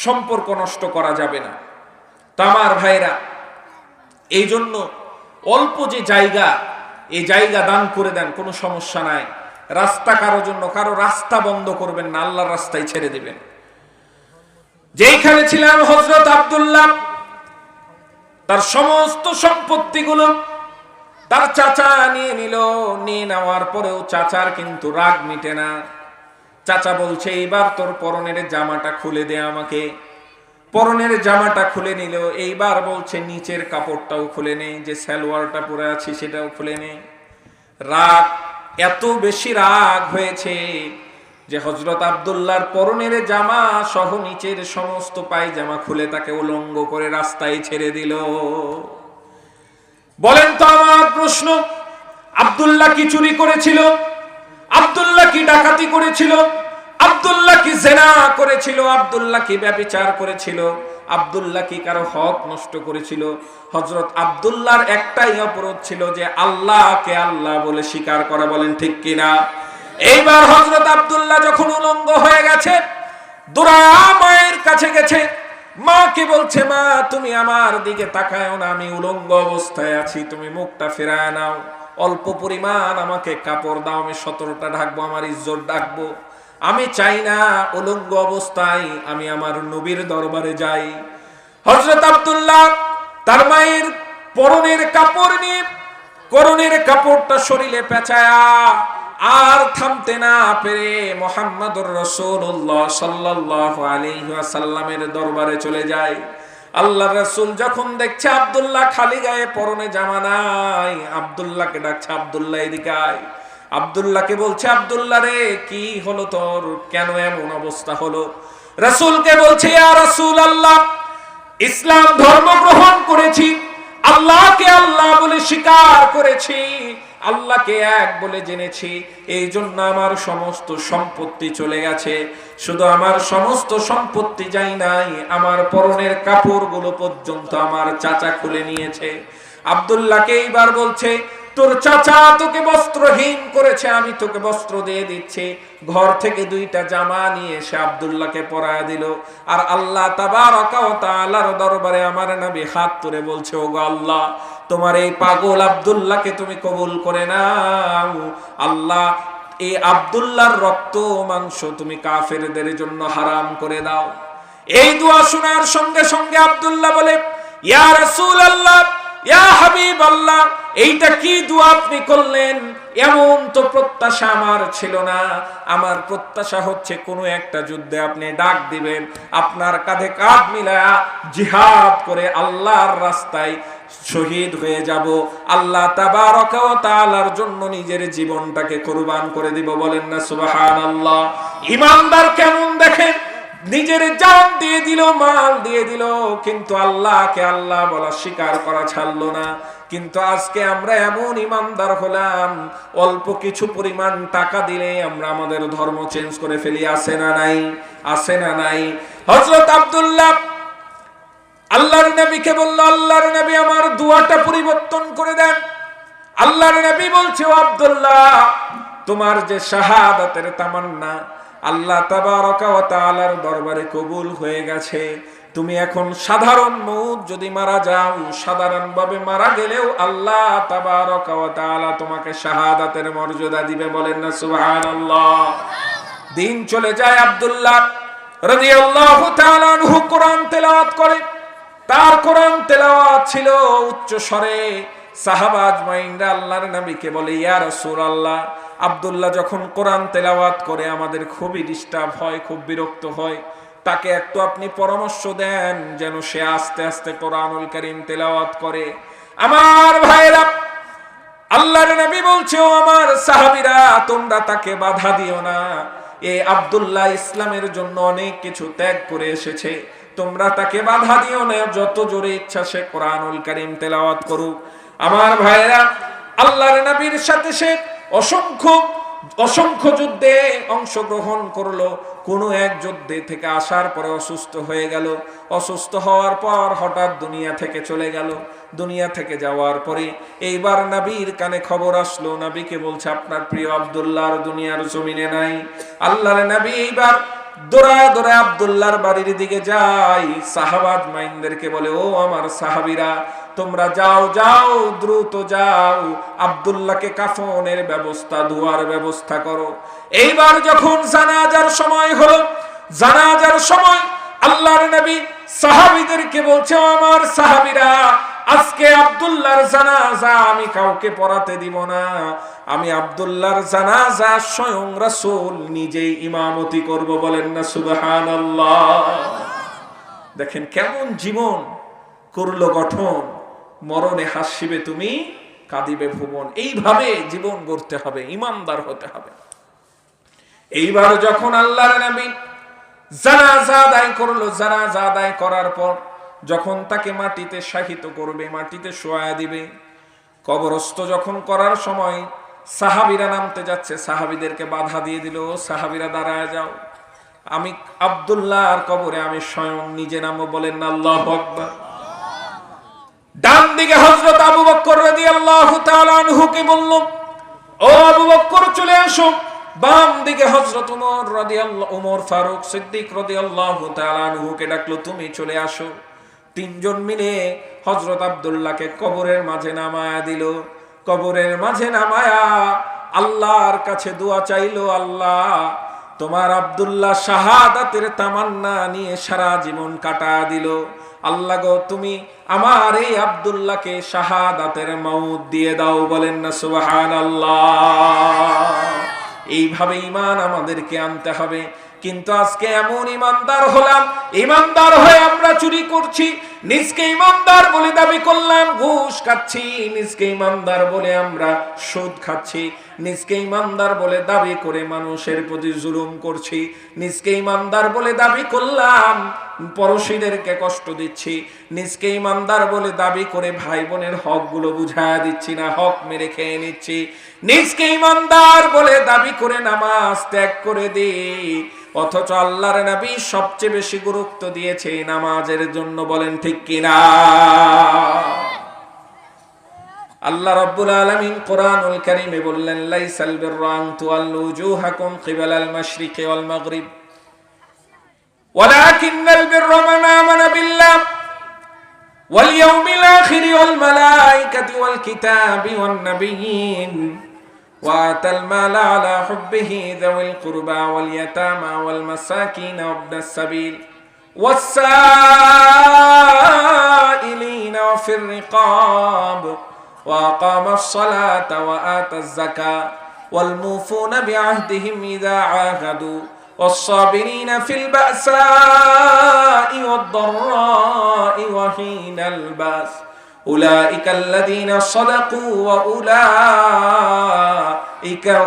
A: সম্পর্ক নষ্ট করা যাবে না। তা আমার ভাইরা, এই জন্য অল্প যে জায়গা, এই জায়গা দান করে দেন, কোনো সমস্যা নাই। রাস্তা কারো জন্য, কারো রাস্তা বন্ধ করবেন না, আল্লাহর রাস্তায় ছেড়ে দিবেন। যেইখানে ছিলাম হযরত আব্দুল্লাহ, তার সমস্ত সম্পত্তিগুলো তার চাচা নিয়ে নিল। নিয়ে নেওয়ার পরেও চাচার কিন্তু রাগ মিটে না। চাচা বলছে, এইবার তোর পরনের জামাটা খুলে দে আমাকে। পরনের জামাটা খুলে নিল। এইবার বলছে, নিচের কাপড়টাও খুলে নে, যে সালোয়ারটা পরে আছি সেটাও খুলে নে। রাগ, এত বেশি রাগ হয়েছে যে হযরত আব্দুল্লাহর পরনের জামা সহ নিচের সমস্ত পায়জামা খুলে তাকে উলঙ্গ করে রাস্তায় ছেড়ে দিল। বলেন তো আমার প্রশ্ন, আব্দুল্লাহ কি চুরি করেছিল? আব্দুল্লাহ কি ডাকাতি করেছিল? আব্দুল্লাহ কি জিনা করেছিল? আব্দুল্লাহ কি ব্যভিচার করেছিল? আব্দুল্লাহ কি কারো হক নষ্ট করেছিল? হযরত আব্দুল্লাহর একটাই অপরাধ ছিল, যে আল্লাহকে আল্লাহ বলে স্বীকার করা। বলেন ঠিক কিনা? এইবার হযরত আব্দুল্লাহ যখন উলঙ্গ হয়ে গেছে, দৌড়া মায়ের কাছে গেছে। মাকে বলছে, মা তুমি আমার দিকে তাকায়ও না, আমি উলঙ্গ অবস্থায় আছি, তুমি মুখটা ফেরায় নাও, অল্প পরিমাণ আমাকে কাপড় দাও, আমি 17টা ঢাকবো, আমার ইজ্জত ঢাকবো। আমি চাই না উলঙ্গ অবস্থায় আমি আমার নবীর দরবারে যাই। হযরত আব্দুল্লাহ তার মায়ের পরনের কাপড় নিয়ে করনের কাপড়টা শরীরে পেঁচায়া আর থামতে না পেরে মুহাম্মদুর রাসূলুল্লাহ সাল্লাল্লাহু আলাইহি ওয়াসাল্লামের দরবারে চলে যায়। আল্লাহর রাসূল যখন দেখছে আব্দুল্লাহ খালি গায়ে, পরনে জামা নাই, আব্দুল্লাহকে ডাকছে, আব্দুল্লাহ এদিকে আয়। আব্দুল্লাহকে বলছে, আব্দুল্লাহ রে কি হলো তোর, কেন এমন অবস্থা হলো? রাসূলকে বলছে, ইয়া রাসূলুল্লাহ, ইসলাম ধর্ম গ্রহণ করেছি, আল্লাহকে আল্লাহ বলে স্বীকার করেছি, আল্লাহকে এক বলে জেনেছি, এই জন্য আমার সমস্ত সম্পত্তি চলে গেছে। শুধু আমার সমস্ত সম্পত্তি যাই নাই, আমার পরনের কাপড়গুলো পর্যন্ত আমার চাচা খুলে নিয়েছে। আব্দুল্লাহকে এইবার বলছে, তোর চাচা তোকে বস্ত্রহীন করেছে, আমি তোকে বস্ত্র দিয়ে দিচ্ছি। ঘর থেকে 2টা জামা নিয়ে এসে আব্দুল্লাহকে পরায় দিল। আর আল্লাহ তাবারাকা ওয়া তাআলার দরবারে আমার নবী হাত তুলে বলছে, ওগো আল্লাহ, তোমার এই পাগল আব্দুল্লাহকে তুমি কবুল করে নাও। আল্লাহ, এই আব্দুল্লাহর রক্ত মাংস তুমি কাফেরদের জন্য হারাম করে দাও। এই দোয়া শোনার সঙ্গে সঙ্গে আব্দুল্লাহ বলে, ইয়া রাসূলুল্লাহ, ইয়া হাবিবাল্লাহ, এইটা কি দোয়া আপনি করলেন? এমন তো প্রত্যাশা আমার ছিল না। আমার প্রত্যাশা হচ্ছে কোনো একটা যুদ্ধে আপনি ডাক দিবেন, আপনার কাঁধে কাঁধ মিলায়া জিহাদ করে আল্লাহর রাস্তায় শহীদ হয়ে যাব, আল্লাহ তাবারাকা ওয়া তাআলার জন্য নিজের জীবনটাকে কুরবান করে দিব। বলেন না সুবহানাল্লাহ। ঈমানদার কেমন দেখেন, নিজের জান দিয়ে দিল, মাল দিয়ে দিল, কিন্তু আল্লাহকে আল্লাহ বলা স্বীকার করা ছাড়লো না। কিন্তু আজকে আমরা এমন ইমানদার হলাম, অল্প কিছু পরিমাণ টাকা দিলে আমরা আমাদের ধর্ম চেঞ্জ করে ফেলি। আছে না নাই? আছে না নাই? হযরত আব্দুল্লাহ আল্লাহর নবীকে বলল, আল্লাহর নবী আমার দোয়াটা পরিবর্তন করে দেন। আল্লাহর নবী বলছে, ও আব্দুল্লাহ, তোমার যে শাহাদাতের তামান্না আল্লাহ তাবারাকা ওয়া তাআলার দরবারে কবুল হয়ে গেছে। তুমি এখন সাধারণ মউত যদি মারা যাও, সাধারণভাবে মারা গেলেও আল্লাহ তাবারাকা ওয়া তাআলা তোমাকে শাহাদাতের মর্যাদা দিবে। বলেন না সুবহানাল্লাহ। দিন চলে যায়, আব্দুল্লাহ রাদিয়াল্লাহু তাআলা আনহু কোরআন তেলাওয়াত করে। তার কোরআন তেলাওয়াত ছিল উচ্চ স্বরে। সাহাবা আজমাইনরা আল্লাহর নবীকে বলে, ইয়া রাসূলুল্লাহ, আব্দুল্লাহ যখন কোরআন তেলাওয়াত করে আমাদের খুবই ডিস্টার্ব হয়, খুব বিরক্ত হয়, তাকে একটু আপনি পরামর্শ দেন যেন সে আস্তে আস্তে কোরআনুল কারীম তেলাওয়াত করে। আমার ভাইরা, আল্লাহর নবী বলছে, ও আমার সাহাবীরা, তোমরা তাকে বাধা দিও না। এই আব্দুল্লাহ ইসলামের জন্য অনেক কিছু ত্যাগ করে এসেছে, তোমরা তাকে বাধা দিও না, যত জোরে ইচ্ছা সে কোরআনুল কারীম তেলাওয়াত করুক। আমার ভাইরা, আল্লাহর নবীর সাথে সে অসংখ্য যুদ্ধে অংশগ্রহণ করলো। কোন এক যুদ্ধে থেকে আসার পরে অসুস্থ হয়ে গেল। অসুস্থ হওয়ার পর হঠাৎ দুনিয়া থেকে চলে গেল। দুনিয়া থেকে যাওয়ার পরে এইবার নবীর কানে খবর আসলো, নবীকে বলছে, আপনার প্রিয় আব্দুল্লাহ দুনিয়ার জমিনে নাই। আল্লাহর নবী এইবার দৌড়ায় দৌড়ায় আব্দুল্লাহর বাড়ির দিকে যায়। সাহাবাত মাইনদেরকে বলে, ও আমার সাহাবীরা, তোমরা যাও যাও, দ্রুত যাও, আব্দুল্লাহকে কাফনের ব্যবস্থা, ধোয়ার ব্যবস্থা করো। এইবার যখন জানাজার সময় হলো, জানাজার সময় আল্লাহর নবী সাহাবীদেরকে বলছে, আমার সাহাবীরা, আজকে আব্দুল্লাহর জানাজা আমি কাউকে পড়াতে দিব না, আমি আব্দুল্লাহর জানাজা স্বয়ং রাসূল নিজেই ইমামতি করব। বলেন না সুবহানাল্লাহ। দেখেন কেমন জীবন করলো গঠন, মরণে হাসিবে তুমি, কাঁদিবে ভুবন। এইভাবে জীবন গড়তে হবে, ইমানদার হতে হবে। এইবার যখন আল্লাহর নবী জানাজা আদায় করলো, জানাজা আদায় করার পর যখন তাকে মাটিতে শায়িত করবে, মাটিতে শোয়া দিবে, কবরস্থ যখন করার সময় সাহাবীরা নামতে যাচ্ছে, সাহাবীদেরকে বাধা দিয়ে দিল, সাহাবীরা দাঁড়ায় যাও, আমি আব্দুল্লাহর কবরে আমি স্বয়ং নিজে নামবো। বলেন না আল্লাহু আকবার। ডান দিকে হযরত আবু বকর রাদিয়াল্লাহু তাআলা আনহুকে বলল, ও আবু বকর চলে আসো। বাম দিকে হযরত ওমর ফারুক সিদ্দিক রাদিয়াল্লাহু তাআলা আনহুকে ডাকলো, তুমি চলে আসো। তিনজন মিলে হযরত আব্দুল্লাহকে কবরের মাঝে নামায়া দিল। কবরের মাঝে নামায়া আল্লাহর কাছে দোয়া চাইলো, আল্লাহ তোমার আব্দুল্লাহ শাহাদাতের তামান্না নিয়ে সারা জীবন কাটা দিল, আল্লাহ গো তুমি আমার এই আব্দুল্লাহকে শাহাদাতের মওত দিয়ে দাও। বলেন না সুবহানাল্লাহ। এইভাবে ঈমান আমাদেরকে আনতে হবে। কিন্তু আজকে এমন ইমানদার হলাম, ইমানদার হয়ে আমরা চুরি করছি, নিজকে ইমানদার বলে দাবি করলাম, ঘুষ খাচ্ছি, নিজকে ইমানদার বলে আমরা সুদ খাচ্ছি, নিজকে ইমানদার বলে দাবি করে মানুষের প্রতি জুলুম করছি, নিজকে ইমানদার বলে দাবি করলাম পড়শিদেরকে কষ্ট দিচ্ছি, নিজকে ইমানদার বলে দাবি করে ভাই বোনের হক গুলো বুঝায়া দিচ্ছি না, হক মেরে খেয়ে নিচ্ছি, নিজকে ইমানদার বলে দাবি করে নামাজ ত্যাগ করে দিই, অথচ আল্লাহর নবী সবচেয়ে বেশি গুরুত্ব দিয়েছে নামাজের জন্য। বলেন ঠিক কিনা? আল্লাহ রাব্বুল আলামিন কোরআনুল কারীমে বললেন, লাইসাল বিররা আন তুওয়াল্লু উজুহাকুম কিবালাল মাশরিকি ওয়াল মাগরিব ওয়ালাকিন্নাল বিররা মান আমানা বিল্লাহ ওয়াল ইয়াউমিল আখির ওয়াল মালাইকাতি ওয়াল কিতাবি ওয়ান নাবিয়্যিন وآتى المال على حبه ذوي القربى واليتامى والمساكين وابن السبيل والسائلين وفي الرقاب وأقام الصلاة وآتى الزكاة والموفون بعهدهم إذا عاهدوا والصابرين في البأساء والضراء وحين البأس أولئك الذين صدقوا وأولئك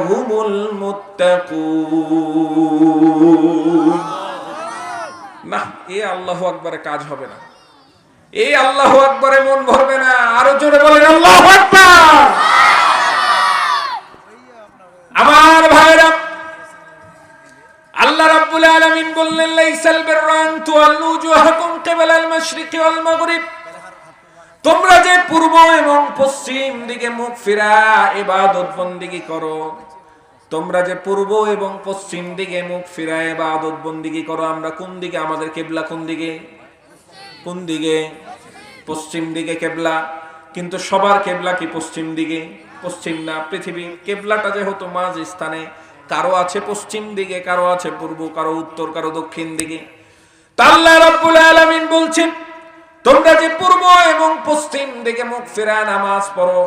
A: هم المتقون। না, এই আল্লাহু আকবারে কাজ হবে না, এই আল্লাহু আকবারে মন ভরবে না। আরো জোরে বলেন আল্লাহু আকবার। আমার ভাইরা, আল্লাহ রাব্বুল আলামিন বললেন, লাইসাল বিররা আন তুওয়াল্লু উজুহাকুম কিবালাল মাশরিকি ওয়াল মাগরিব, তোমরা যে পূর্ব এবং পশ্চিম দিকে মুখ ফিরা ইবাদত বন্দেগী করো, তোমরা যে পূর্ব এবং পশ্চিম দিকে মুখ ফিরা ইবাদত বন্দেগী করো। আমরা কোন দিকে? আমাদের কিবলা কোন দিকে? কোন দিকে? পশ্চিম দিকে কিবলা। কিন্তু সবার কিবলা কি পশ্চিম দিকে? পশ্চিম না। পৃথিবীর কিবলাটা যেহেতু মাঝ স্থানে, কারো আছে পশ্চিম দিকে, কারো আছে পূর্ব, কারো উত্তর, কারো দক্ষিণ দিকে। আল্লাহ রাব্বুল আলামিন বলছেন, তোমরা যে পূর্ব এবং পশ্চিম দিকে মুখ ফিরা নামাজ পড়ো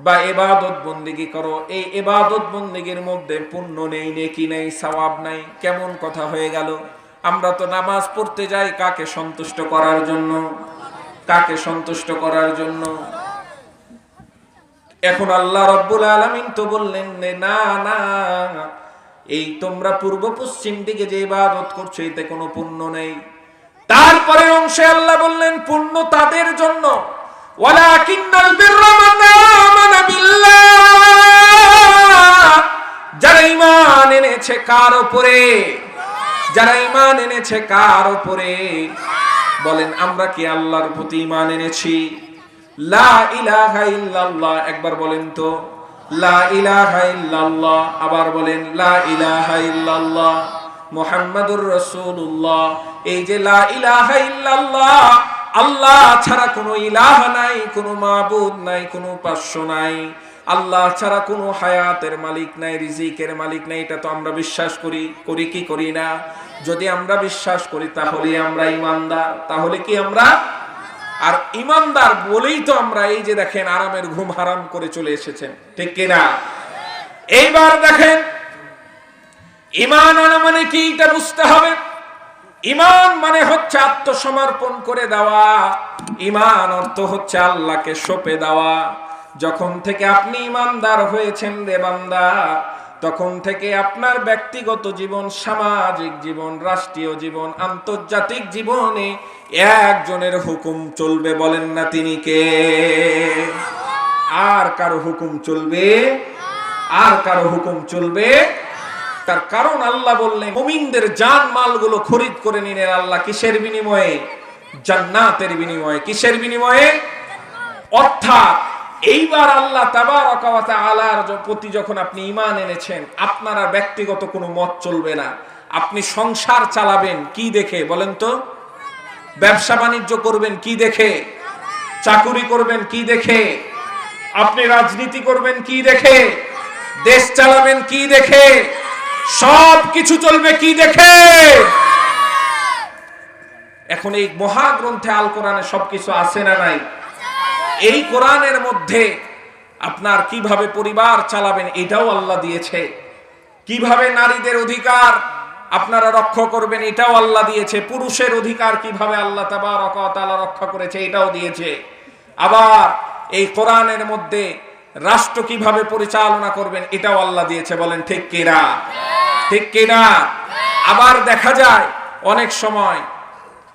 A: বা ইবাদত বন্দেগী করো, এই ইবাদত বন্দেগীর মধ্যে পুণ্য নেই, নেকি নেই, সওয়াব নাই। কেমন কথা হয়ে গেল? আমরা তো নামাজ পড়তে যাই কাকে সন্তুষ্ট করার জন্য? কাকে সন্তুষ্ট করার জন্য? এখন আল্লাহ রাব্বুল আলামিন তো বললেন, না না, এই তোমরা পূর্ব পশ্চিম দিকে যে ইবাদত করছো এতে কোনো পুণ্য নেই। তারপরে অংশে আল্লাহ বললেন, পুণ্য তাদের জন্য, ওয়ালাকিন্নাল বিররা মান আমানা বিল্লাহ, যারা ঈমান এনেছে কার উপরে? যারা ঈমান এনেছে কার উপরে? বলেন আমরা কি আল্লাহর প্রতি ঈমান এনেছি? লা ইলাহা ইল্লাল্লাহ, একবার বলেন তো লা ইলাহা ইল্লাল্লাহ, আবার বলেন লা ইলাহা ইল্লাল্লাহ। মুহাম্মাদুর রাসূলুল্লাহ। এই যে লা ইলাহা ইল্লাল্লাহ, আল্লাহ ছাড়া কোনো ইলাহ নাই, কোনো মাবুদ নাই, কোনো উপাস্য নাই, আল্লাহ ছাড়া কোনো হায়াতের মালিক নাই, রিজিকের মালিক নাই, এটা তো আমরা বিশ্বাস করি। করি কি করি না? যদি আমরা বিশ্বাস করি তাহলে আমরা ঈমানদার। তাহলে কি আমরা? আর ঈমানদার বলেই তো আমরা এই যে দেখেন আরামের ঘুম হারাম করে চলে এসেছেন, ঠিক কি না? এইবার দেখেন ঈমান আনা মানে কি এটা বুঝতে হবে। ঈমান মানে হচ্ছে আত্মসমর্পণ করে দেওয়া। ঈমান অর্থ হচ্ছে আল্লাহকে সঁপে দেওয়া। যখন থেকে আপনি ঈমানদার হয়েছেন রে বান্দা, তখন থেকে আপনার ব্যক্তিগত জীবন, সামাজিক জীবন, রাষ্ট্রীয় জীবন, আন্তর্জাতিক জীবনে একজনের হুকুম চলবে। বলেন না তিনি কে? আর কারো হুকুম চলবে? আর কারো হুকুম চলবে? তার কারণ আল্লাহ বললেন মুমিনদের জান মালগুলো খরিদ করে নিলেন আল্লাহ কিসের বিনিময়ে? জান্নাতের বিনিময়ে। কিসের বিনিময়ে? অর্থাৎ এইবার আল্লাহ তাবারাকা ওয়া তাআলার প্রতি যখন আপনি ঈমান এনেছেন, আপনার আর ব্যক্তিগত কোনো মত চলবে না। আপনি সংসার চালাবেন কি দেখে বলেন তো? ব্যবসা বাণিজ্য করবেন কি দেখে? চাকুরি করবেন কি দেখে? আপনি রাজনীতি করবেন কি দেখে? দেশ চালাবেন কি দেখে? সব কিছু চলবে কি দেখে? এখন এই মহাগ্রন্থে আল কোরআনে সবকিছু আছে না নাই? এই কোরআনের মধ্যে আপনার কিভাবে পরিবার চালাবেন এটাও আল্লাহ দিয়েছে। কিভাবে নারীদের অধিকার আপনারা রক্ষা করবেন এটাও আল্লাহ দিয়েছে। পুরুষের অধিকার কিভাবে আল্লাহ তাবারক ওয়া তাআলা রক্ষা করেছে এটাও দিয়েছে। আবার এই কোরআনের মধ্যে রাষ্ট্র কিভাবে পরিচালনা করবেন এটাও আল্লাহ দিয়েছে। বলেন ঠিক কিনা? ঠিক কিনা? আবার দেখা যায় অনেক সময়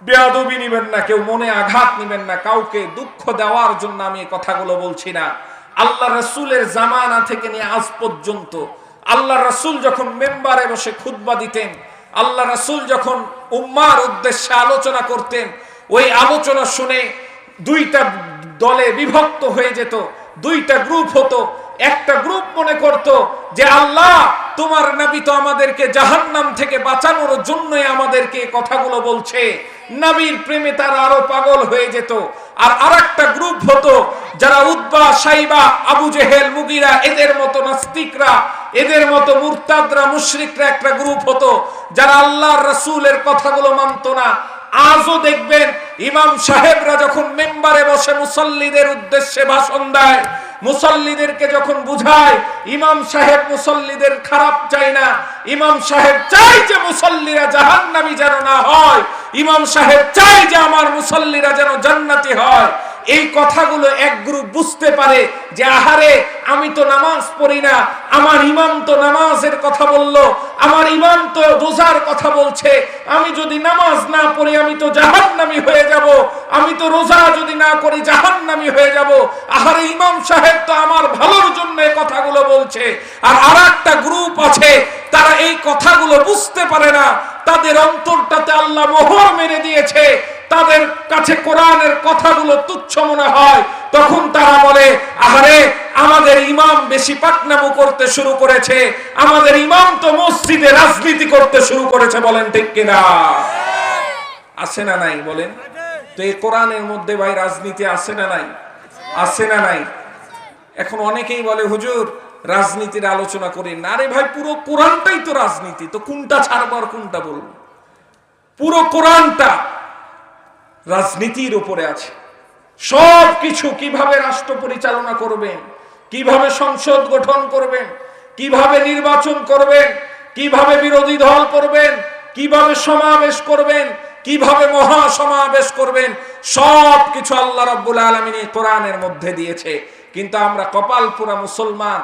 A: বেয়াদবি নিবেন না, কেউ মনে আঘাত নিবেন না, কাউকে দুঃখ দেওয়ার জন্য আমি এই কথাগুলো বলছি না। আল্লাহ রাসূলের জামানা থেকে নিয়ে আজ পর্যন্ত আল্লাহ রাসূল যখন মেম্বারে বসে খুতবা দিতেন, আল্লাহ রাসূল যখন উম্মার উদ্দেশ্যে আলোচনা করতেন, ওই আলোচনা শুনে দুইটা দলে বিভক্ত হয়ে যেত, দুইটা গ্রুপ হতো। একটা গ্রুপ মনে করত যে আল্লাহ তোমার নবী তো আমাদেরকে জাহান্নাম থেকে বাঁচানোর জন্যই আমাদেরকে কথাগুলো বলছে। নবীর প্রেমে তারা আরো পাগল হয়ে যেত। আর আরেকটা গ্রুপ হতো যারা উতবা, সাইবা, আবু জেহেল, মুগিরা, এদের মতো নাস্তিকরা, এদের মতো মুরতাদরা, মুশরিকরা একটা গ্রুপ হতো যারা আল্লাহর রাসূলের কথাগুলো মানত না। আজও দেখবেন ইমাম সাহেবরা যখন মেম্বারে বসে মুসল্লিদের উদ্দেশ্যে ভাষণ দেয়, মুসল্লিদেরকে যখন বুঝায়, ইমাম সাহেব মুসল্লিদের খারাপ চায় না। ইমাম সাহেব চায় যে মুসল্লিরা জাহান্নামী যেন না হয়, ইমাম সাহেব চায় যে আমার মুসল্লিরা যেন জান্নাতি হয়। এই কথাগুলো এক গ্রুপ বুঝতে পারে যে আহারে আমি তো নামাজ পড়ি না, আমার ইমাম তো নামাজের কথা বলল, আমার ইমাম তো রোজার কথা বলছে, আমি যদি নামাজ না পড়ি আমি তো জাহান্নামী হয়ে যাব, আমি তো রোজা যদি না করি জাহান্নামী হয়ে যাব। আহারে ইমাম সাহেব তো আমার ভালোর জন্য এই কথাগুলো বলছে। আর আরেকটা গ্রুপ আছে তারা এই কথাগুলো বুঝতে পারে না, তাদের অন্তরটাতে আল্লাহ মোহর মেরে দিয়েছে, তাদের কাছে কোরআনের কথাগুলো তুচ্ছ মনে হয়। তখন তারা বলে আহারে আমাদের ইমাম বেশি পাকনামু করতে শুরু করেছে, আমাদের ইমাম তো মসজিদে রাজনীতি করতে শুরু করেছে। বলেন ঠিক কিনা? আছে না নাই বলেন? তো এই কোরআনের মধ্যে ভাই রাজনীতি আছে না নাই? আছে না নাই? এখন অনেকেই বলে হুজুর রাজনীতির আলোচনা করি না। আরে ভাই পুরো কোরআনটাই তো রাজনীতি, তো কোনটা ছাড়বো আর কোনটা বলবো? পুরো কোরআনটা রাজনীতির উপরে আছে। সব কিছু কিভাবে রাষ্ট্র পরিচালনা করবেন, কিভাবে সংসদ গঠন করবেন, কিভাবে নির্বাচন করবেন, কিভাবে বিরোধী দল করবেন, কিভাবে সমাবেশ করবেন, কিভাবে মহা সমাবেশ করবেন, সব কিছু আল্লাহ রাব্বুল আলামিন কোরআনের মধ্যে দিয়েছে। কিন্তু আমরা কপাল পুরা মুসলমান,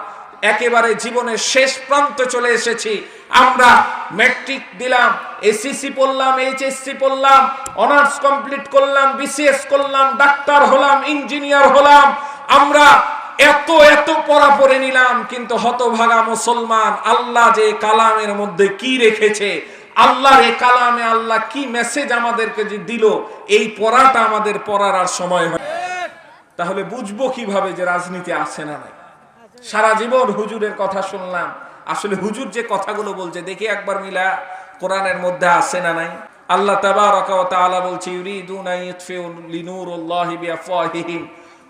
A: একেবারে জীবনের শেষ প্রান্তে চলে এসেছি। আমরা ম্যাট্রিক দিলাম, এসএসসি পড়লাম, এইচএসসি পড়লাম, অনার্স কমপ্লিট করলাম, বিসিএস করলাম, ডাক্তার হলাম, ইঞ্জিনিয়ার হলাম, আমরা এত এত পড়া পড়ে নিলাম, কিন্তু হতভাগা মুসলমান আল্লাহ যে কালামের মধ্যে কি রেখেছে, আল্লাহর এই কালামে আল্লাহ কি মেসেজ আমাদেরকে যে দিল, এই পড়াটা আমাদের পড়ার আর সময় হয়। তাহলে বুঝবো কিভাবে যে রাজনীতি আছে না নাই? সারা জীবন হুজুরের কথা শুনলাম, আসলে হুজুর যে কথাগুলো বলছে দেখি একবার মিলা কোরআনের মধ্যে আছে না নাই? আল্লাহ তাবারাকা ওয়া তাআলা বলছে ইউরিদুনা ইউতফিউ লিনুরিল্লাহি বিআফওয়াহিহিম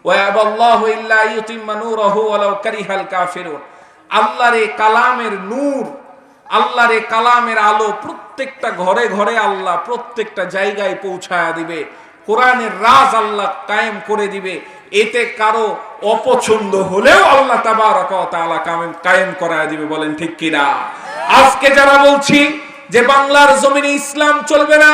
A: ওয়া ইয়াবাল্লাহু ইল্লা ইউতিম্মা নূরাহু ওয়ালাউ কারিহাল কাফিরুন। আল্লাহর এই কালামের নূর, আল্লাহর এই কালামের আলো প্রত্যেকটা ঘরে ঘরে আল্লাহ প্রত্যেকটা জায়গায় পৌঁছায়া দিবে। কোরআনের রাজ আল্লাহ কায়েম করে দিবে। এতে কারো অপছন্দ হলেও আল্লাহ তাবারাকা ওয়া তাআলা কায়েম করায়া দিবে। বলেন ঠিক কিনা? আজকে যারা বলছি যে বাংলার জমিনে ইসলাম চলবে না,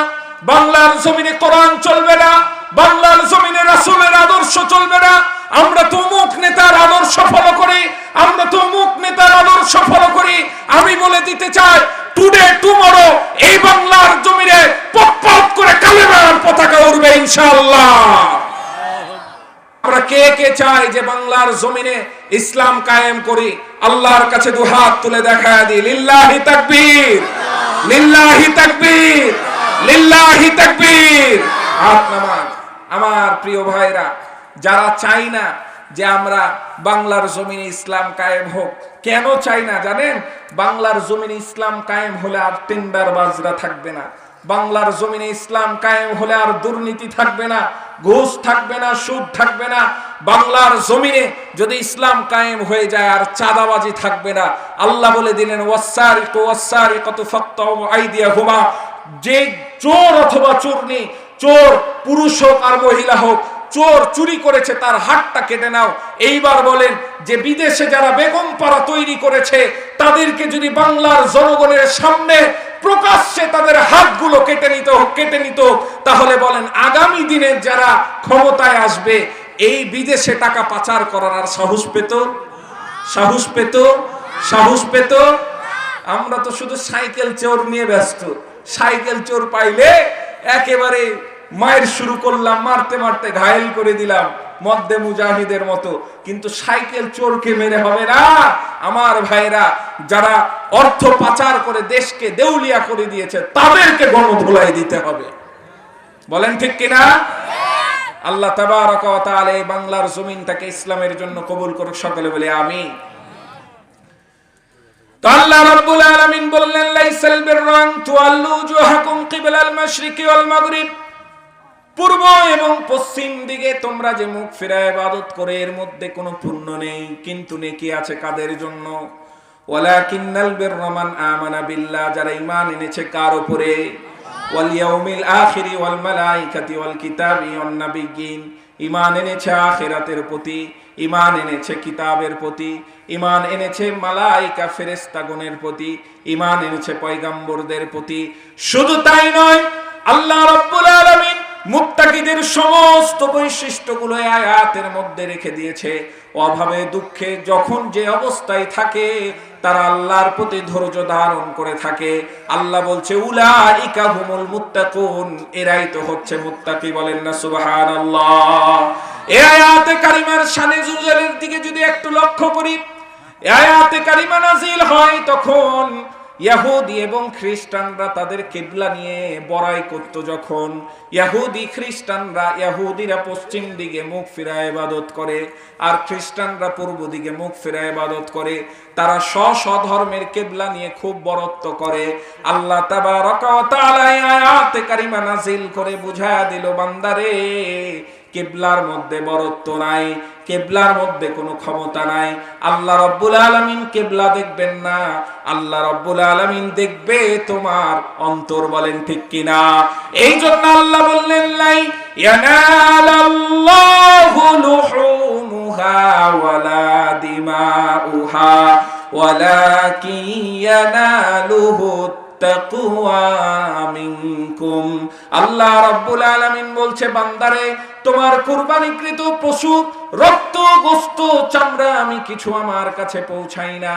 A: বাংলার জমিনে কোরআন চলবে না, বাংলার জমিনে রাসূলের আদর্শ চলবে না, আমরা তো অমুক নেতার আদর্শ ফলো করি, আমরা তো অমুক নেতার আদর্শ ফলো করি, আমি বলে দিতে চাই টুডে টুমরো এই বাংলার জমিনে পপ করে কালেমার পতাকা উড়বে ইনশাআল্লাহ। আমরা কে কে চাই যে বাংলার জমিনে ইসলাম কায়েম করি? আল্লাহর কাছে দুহাত তুলে দেখায় দিই, লিল্লাহি তাকবীর, লিল্লাহি তাকবীর, লিল্লাহি তাকবীর। হাত নামান। আমার প্রিয় ভাইরা, যারা চাই না যে আমরা বাংলার জমিনে ইসলাম কায়েম হোক, কেন চাই না জানেন? বাংলার জমিনে ইসলাম কায়েম হলে আর টেন্ডারবাজরা থাকবে না, বাংলার জমিনে ইসলাম কায়েম হলে আর দুর্নীতি থাকবে না, ঘুষ থাকবে না, সুদ থাকবে না। বাংলার জমিনে যদি ইসলাম কায়েম হয়ে যায় আর চাঁদাবাজি থাকবে না। আল্লাহ বলে দিলেন ওয়াসসারিকু ওয়াসসারিকাতু ফাকতাউ আইদিয়াহুমা। যে চোর অথবা চোরনি, চোর পুরুষ হোক আর মহিলা হোক, চোর চুরি করেছে তার হাতটা কেটে নাও। এইবার বলেন যে বিদেশে যারা বেগম পাড়া তৈরি করেছে তাদেরকে যদি বাংলার জনগণের সামনে প্রকাশ্যে তাদের হাতগুলো কেটে নিত, তাহলে বলেন আগামী দিনে যারা ক্ষমতায় আসবে এই বিদেশে টাকা পাচার করার আর সাহস পেত? সাহস পেত? সাহস পেত? আমরা তো শুধু সাইকেল চোর নিয়ে ব্যস্ত। সাইকেল চোর পাইলে একেবারে মায়ের শুরু করলাম, মারতে মারতে ঘায়েল করে দিলাম মদ্দে মুজাহিদের মতো। কিন্তু সাইকেল চোরকে মেরে হবে না। আমার ভাইরা, যারা অর্থ পাচার করে দেশকে দেউলিয়া করে দিয়েছে তাদেরকে গণধোলাই দিতে হবে। বলেন ঠিক কিনা? আল্লাহ তাবারাকা ওয়া তাআলা এই বাংলার জমিনটাকে ইসলামের জন্য কবুল করুক। সকলে বলে আমিন। তো আল্লাহ রাব্বুল আলামিন বললেন লাইসাল বিররা আন তুআল্লু ওয়াজহাকুম কিবলাল মাশরিকি ওয়াল মাগরিব। পূর্ব এবং পশ্চিম দিকে তোমরা যে মুখ ফিরায় ইবাদত করে এর মধ্যে কোনো পুণ্য নেই, কিন্তু নেকি আছে কাদের জন্য? ওয়ালাকিন্নাল বিররা মান আমানা বিল্লাহ, যারা ঈমান এনেছে কার উপরে? ওয়াল ইয়াউমিল আখিরি ওয়াল মালাইকাতি ওয়াল কিতাবি ওয়ান নাবিয়্যিন। ঈমান এনেছে আখিরাতের প্রতি, ঈমান এনেছে কিতাবের প্রতি, ঈমান এনেছে মালাইকা ফেরেশতাগণের প্রতি, ঈমান এনেছে পয়গম্বরদের প্রতি। শুধু তাই নয়, আল্লাহ রাব্বুল আলামিন মুত্তাকিদের সমস্ত বৈশিষ্ট্যগুলো আয়াতের মধ্যে রেখে দিয়েছে। অভাবে দুঃখে যখন যে অবস্থায় থাকে তারা আল্লাহর প্রতি ধৈর্য ধারণ করে থাকে। আল্লাহ বলছে উলাইকা হুমুল মুত্তাকুন, এরাই তো হচ্ছে মুত্তাকি। বলেন না সুবহানাল্লাহ। এই আয়াতে কারিমার শানে জুলালের দিকে যদি একটু লক্ষ্য করি, এই আয়াতে কারিমা নাযিল হয় তখন ইহুদি এবং খ্রিস্টানরা তাদের কিবলা নিয়ে বড়াই করত। যখন ইহুদি খ্রিস্টানরা, ইহুদিরা পশ্চিম দিকে মুখ ফিরায় ইবাদত করে আর খ্রিস্টানরা পূর্ব দিকে মুখ ফিরায় ইবাদত করে, তারা স্ব ধর্মের কিবলা নিয়ে খুব বড়ত্ব করে। আল্লাহ তাবারাকা ওয়া তাআলা আয়াতে কারিমা নাযিল করে বুঝায়া দিল, বান্দারে কিবলার মধ্যে বরত্ব নাই, কিবলার মধ্যে কোনো ক্ষমতা নাই। আল্লাহ রাব্বুল আলামিন কিবলা দেখবেন না, আল্লাহ রাব্বুল আলামিন দেখবে তোমার অন্তর। বলেন ঠিক কিনা? এই জন্য আল্লাহ বললেন লাই ইয়ানালাল্লাহু লুহুমুহা ওয়ালা দিমাউহা ওয়ালাকিন ইয়ানালুহু তাকওয়া মিনকুম। আল্লাহ রাব্বুল আলামিন বলছে, বান্দারে তোমার কুরবানিকৃত পশু রক্ত গোশত চামড়া আমি কিছু আমার কাছে পৌঁছাই না।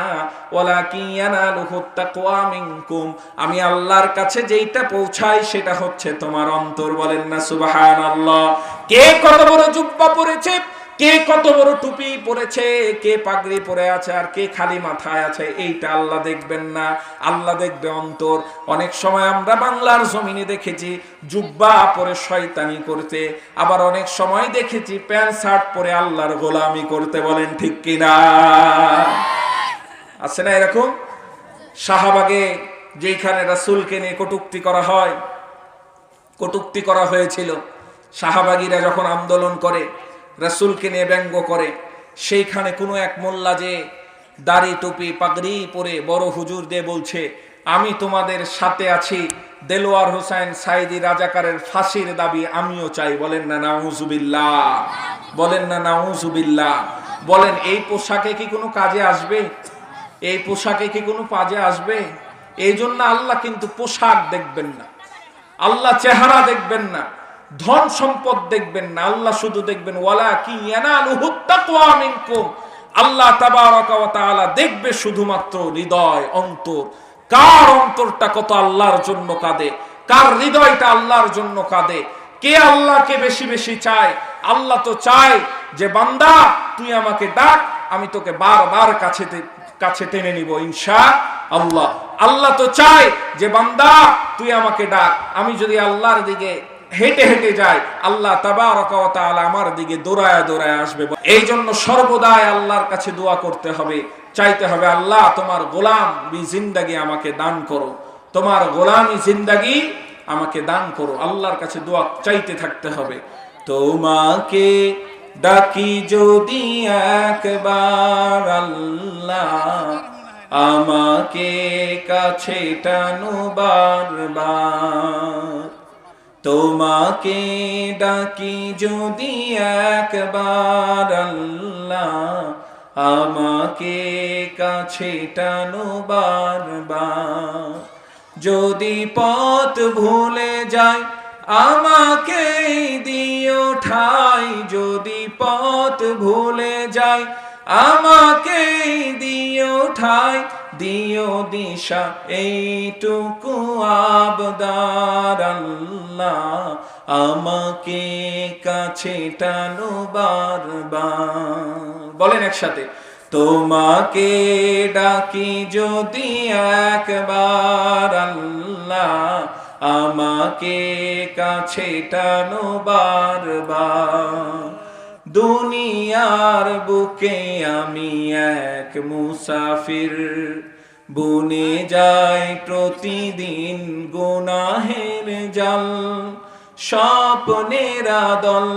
A: ওয়ালাকিন ইয়ানালুহু তাকওয়া মিনকুম, আমি আল্লাহর কাছে যেইটা পৌঁছাই সেটা হচ্ছে তোমার অন্তর। বলেন না সুবহানাল্লাহ। কে কত বড় জুব্বা পরেছে, কে কত বড় টুপি পরেছে, কে পাগড়ি পরে আছে আর কে খালি মাথায় আছে, এইটা আল্লাহ দেখবেন না, আল্লাহ দেখবে অন্তর। অনেক সময় আমরা বাংলার জমিনে দেখেছি জুব্বা পরে শয়তানি করতে, আবার অনেক সময় দেখেছি প্যান্ট শার্ট পরে আল্লাহর গোলামি করতে। বলেন ঠিক কিনা? আছে না এরকম? শাহবাগে যেখানে রাসূলকে নিয়ে কটূক্তি করা হয়েছিল, শাহবাগীরা যখন আন্দোলন করে, রাসূলকে নিয়ে ব্যঙ্গ করে, সেইখানে কোনো এক মোল্লা যে দাড়ি টুপি পাগড়ি পরে বড় হুজুর দিয়ে বলছে, আমি তোমাদের সাথে আছি, দেলোয়ার হোসেন সাইদি রাজাকারের ফাঁসির দাবি আমিও চাই। বলেন না নাউজুবিল্লাহ, বলেন না নাউজুবিল্লাহ। বলেন এই পোশাকে কি কোনো কাজে আসবে? এই পোশাকে কি কোনো কাজে আসবে? এই জন্য আল্লাহ কিন্তু পোশাক দেখবেন না, আল্লাহ চেহারা দেখবেন না, ধন সম্পদ দেখবেন না, আল্লাহ শুধু দেখবেন ওয়ালাকিন ইয়ানালুহুত তাকওয়া মিনকুম। আল্লাহ তাবারাকা ওয়া তাআলা দেখবে শুধুমাত্র হৃদয়, অন্তর। কার অন্তরটা কত আল্লাহর জন্য কাঁদে, কার হৃদয়টা আল্লাহর জন্য কাঁদে, কে আল্লাহকে বেশি বেশি চায়। আল্লাহ তো চায় যে বান্দা তুই আমাকে ডাক, আমি তোকে বারবার কাছে টেনে নিব ইনশাআল্লাহ। আল্লাহ তো চায় যে বান্দা তুই আমাকে ডাক, আমি যদি আল্লাহর দিকে হেঁটে হেঁটে যাই, আল্লাহ তাবারাকা ওয়া তাআলা আমার দিকে দৌড়ায় দৌড়ায় আসবে। এই জন্য সর্বদাই আল্লাহর কাছে দোয়া করতে হবে, চাইতে হবে, আল্লাহ তোমার গোলামি জিন্দেগি আমাকে দান করো, তোমার গোলামি জিন্দেগি আমাকে দান করো। আল্লাহর কাছে দোয়া চাইতে থাকতে হবে। তোমাকে ডাকি যদি একবার আল্লাহ, আমাকে কাছে টানো বারবার। তোমাকে ডাকি যদি একবার আল্লাহ, আমাকে কাছে টানো বারবার। যদি পথ ভুলে যাই আমাকে দিও ঠাই, যদি পথ ভুলে যাই আমাকে দিও ঠাই, দিও দিশা এইটুকু আবদার আল্লাহ, আমাকে কাছে টানো বারবার। বলেন একসাথে, তোমাকে ডাকি যদি একবার আল্লাহ, আমাকে কাছে টানো বারবার। দুনিয়ার বুকে আমি এক মুসাফির, বুনে যাই প্রতিদিন গুনাহের জাল। স্বপ্নের দল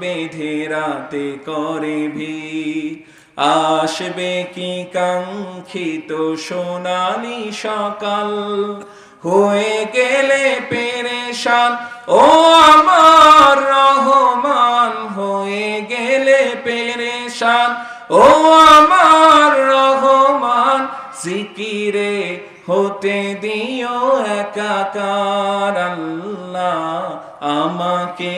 A: বেঁধে রাতে করে ভিড়, আসবে কি কাঙ্ক্ষিত সোনালি সকাল। হয়ে গেলে পেরেশান ও আমার রহমান, হয়ে গেলে পেরেশান ও আমার রহমান। জিকিরে হতে দিও একাকার আল্লাহ, আমাকে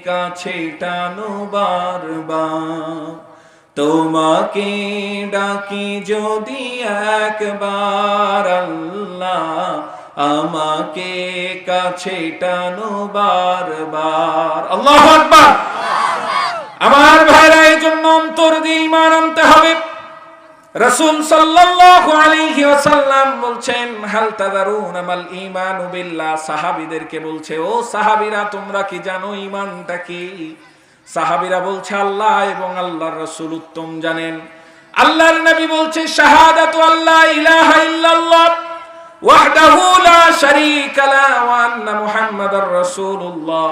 A: কাছে টানো বারবার। তোমাকে ডাকি যদি একবার আল্লাহ, আমাকে কাছে টানো বারবার। আল্লাহু আকবার। আমার ভাইরা, এই জন্য অন্তর দিয়ে ঈমান আনতে হবে। রাসূল সাল্লাল্লাহু আলাইহি ওয়াসাল্লাম বলছেন, হাল তাদারুনা মাল ঈমানু বিল্লাহ। সাহাবীদেরকে বলছে, ও সাহাবীরা তোমরা কি জানো ঈমানটা কি? সাহাবীরা বলছে, আল্লাহ এবং আল্লাহর রাসূল উত্তম জানেন। আল্লাহর নবী বলছে, শাহাদাতু আল্লা ইলাহা ইল্লাল্লাহ ওয়াহদাহু লা শারীকা লাহু ওয়া আন্না মুহাম্মাদার রাসূলুল্লাহ।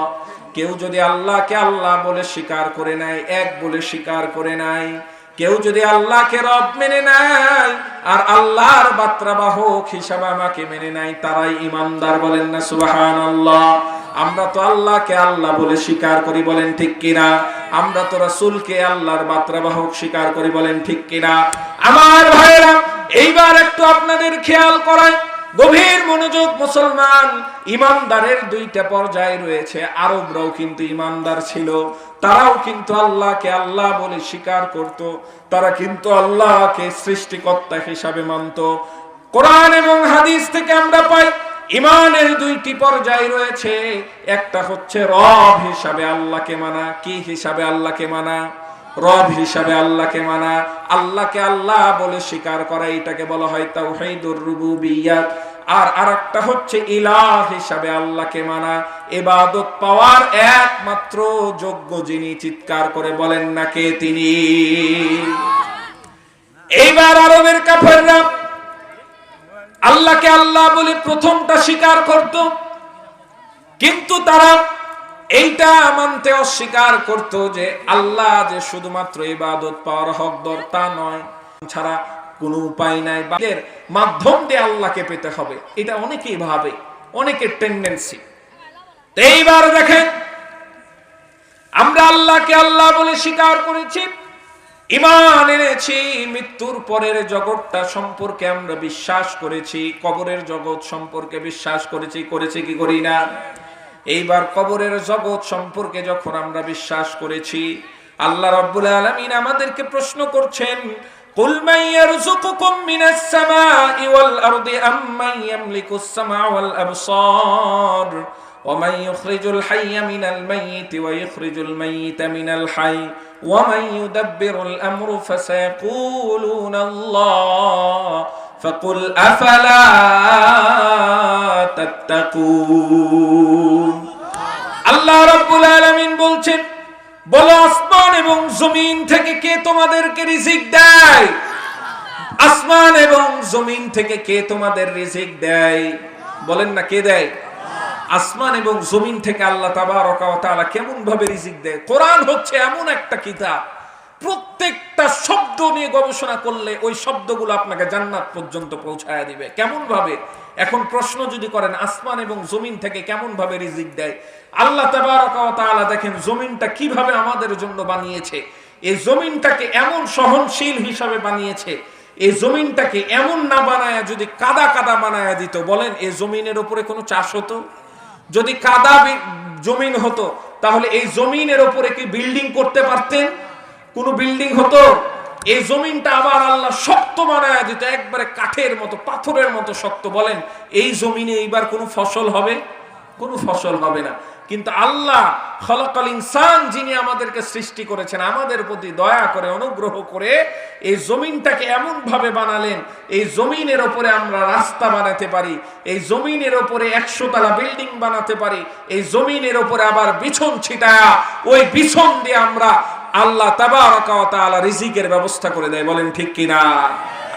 A: কেউ যদি আল্লাহকে আল্লাহ বলে স্বীকার করে নেয়, এক বলে স্বীকার করে নেয়, কেউ যদি আল্লাহকে রব মেনে নেয় আর আল্লাহর বার্তাবাহক হিসাবে আমাকে মেনে নেয়, তারাই ঈমানদার। বলেন না সুবহানাল্লাহ। আমরা তো আল্লাহকে আল্লাহ বলে স্বীকার করি, বলেন ঠিক কিনা? আমরা তো রাসূলকে আল্লাহর বার্তাবাহক স্বীকার করি, বলেন ঠিক কিনা? আমার ভাইরা, এইবার একটু আপনাদের খেয়াল করাই, গভীর মনোযোগ মুসলমান। ঈমানদারের দুইটা পর্যায় রয়েছে। আরবরাও কিন্তু ঈমানদার ছিল, তারাও কিন্তু আল্লাহকে আল্লাহ বলে স্বীকার করত, তারা কিন্তু আল্লাহকে সৃষ্টিকর্তা হিসাবে মানত। কোরআন এবং হাদিস থেকে আমরা পাই ঈমানের দুইটি পর্যায় রয়েছে। একটা হচ্ছে রব হিসাবে আল্লাহকে মানা। কি হিসাবে আল্লাহকে মানা? রব হিসাবে আল্লাহকে মানা, আল্লাহকে আল্লাহ বলে স্বীকার করা, এটাকে বলা হয় তাওহীদুর রুবুবিয়্যাত। আর আরেকটা হচ্ছে ইলাহ হিসাবে আল্লাহকে মানা, ইবাদত পাওয়ার একমাত্র যোগ্য যিনি, চিৎকার করে বলেন না কে তিনি? এইবার আরবের কাফেররা আল্লাহকে আল্লাহ বলে প্রথমটা স্বীকার করত, কিন্তু তারা এইটা মানতে অস্বীকার করত যে আল্লাহ যে শুধুমাত্র ইবাদত পাওয়ার হকদার তা নয়, ছাড়া কোনো উপায় নাই, এর মাধ্যম দিয়ে আল্লাহকে পেতে হবে। এটা অনেকেই ভাবে, অনেকের টেন্ডেন্সি। এইবার দেখেন, আমরা আল্লাহকে আল্লাহ বলে স্বীকার করেছি, ঈমান এনেছি, মৃত্যুর পরের জগৎটা সম্পর্কে আমরা বিশ্বাস করেছি, কবরের জগৎ সম্পর্কে বিশ্বাস করেছি কি করি না? এইবার কবরের জগৎ সম্পর্কে যখন আমরা বিশ্বাস করেছি, আল্লাহ রাব্বুল আলামিন আমাদেরকে প্রশ্ন করছেন, কুল মান ইয়ারযুকুকুম মিনাস সামাই ওয়াল আরদি আম্মান ইয়ামলিকুস সামা ওয়াল আবসার ওয়া মান ইখরিজুল হাইয়্যা মিনাল মাইয়িতি ওয়া ইখরিজুল মাইয়িতা মিনাল হাইয়্যি ওয়া মান ইউদাব্বিরুল আমরা ফাসায়াকুলুনা আল্লাহ ফাকুল আফালা তাত্তাকুন। আল্লাহ রাব্বুল আলামিন বলছেন, বলো আসমান এবং জমিন থেকে কে তোমাদেরকে রিজিক দেয়? আসমান এবং জমিন থেকে কে তোমাদের রিজিক দেয়? বলেন না, কে দেয়? আসমান এবং জমিন থেকে আল্লাহ তাবারক ওয়া তাআলা কেমন ভাবে রিজিক দেয়? কোরআন হচ্ছে এমন একটা কিতাব, প্রত্যেকটা শব্দ নিয়ে গবেষণা করলে ওই শব্দগুলো আপনাকে জান্নাত পর্যন্ত পৌঁছায় দিবে। কেমন ভাবে? এখন প্রশ্ন যদি করেন আসমান এবং জমিন থেকে কেমন ভাবে রিজিক দেয়, আল্লাহ তাবারক ওয়া তাআলা দেখেন জমিনটা কিভাবে আমাদের জন্য বানিয়েছে। এই জমিনটাকে এমন সহনশীল হিসাবে বানিয়েছে, এই জমিনটাকে এমন না বানায়া যদি কাদা কাদা বানায়া দিত, বলেন এই জমিনের উপরে কোনো চাষ হতো? যদি কাদা জমিন হতো তাহলে এই জমিনের উপরে কি বিল্ডিং করতে পারতেন? কোনো বিল্ডিং হতো? এই জমিনটা আবার আল্লাহ শক্ত বানায়া দিত, একবারে কাঠের মতো, পাথরের মতো শক্ত, বলেন এই জমিনে এইবার কোনো ফসল হবে? কোনো ফসল হবে না। কিন্তু আল্লাহ খলাকাল ইনসান, যিনি আমাদেরকে সৃষ্টি করেছেন, আমাদের প্রতি দয়া করে অনুগ্রহ করে এই জমিনটাকে এমন ভাবে বানালেন, এই জমিনের উপরে আমরা রাস্তা বানাতে পারি, এই জমিনের উপরে 100 তলা বিল্ডিং বানাতে পারি, এই জমিনের উপরে আবার বিছন ছিটায়া ওই বিছন দিয়ে আমরা আল্লাহ তাবারক ওয়া তাআলা রিজিকের ব্যবস্থা করে দেয়। বলেন ঠিক কিনা?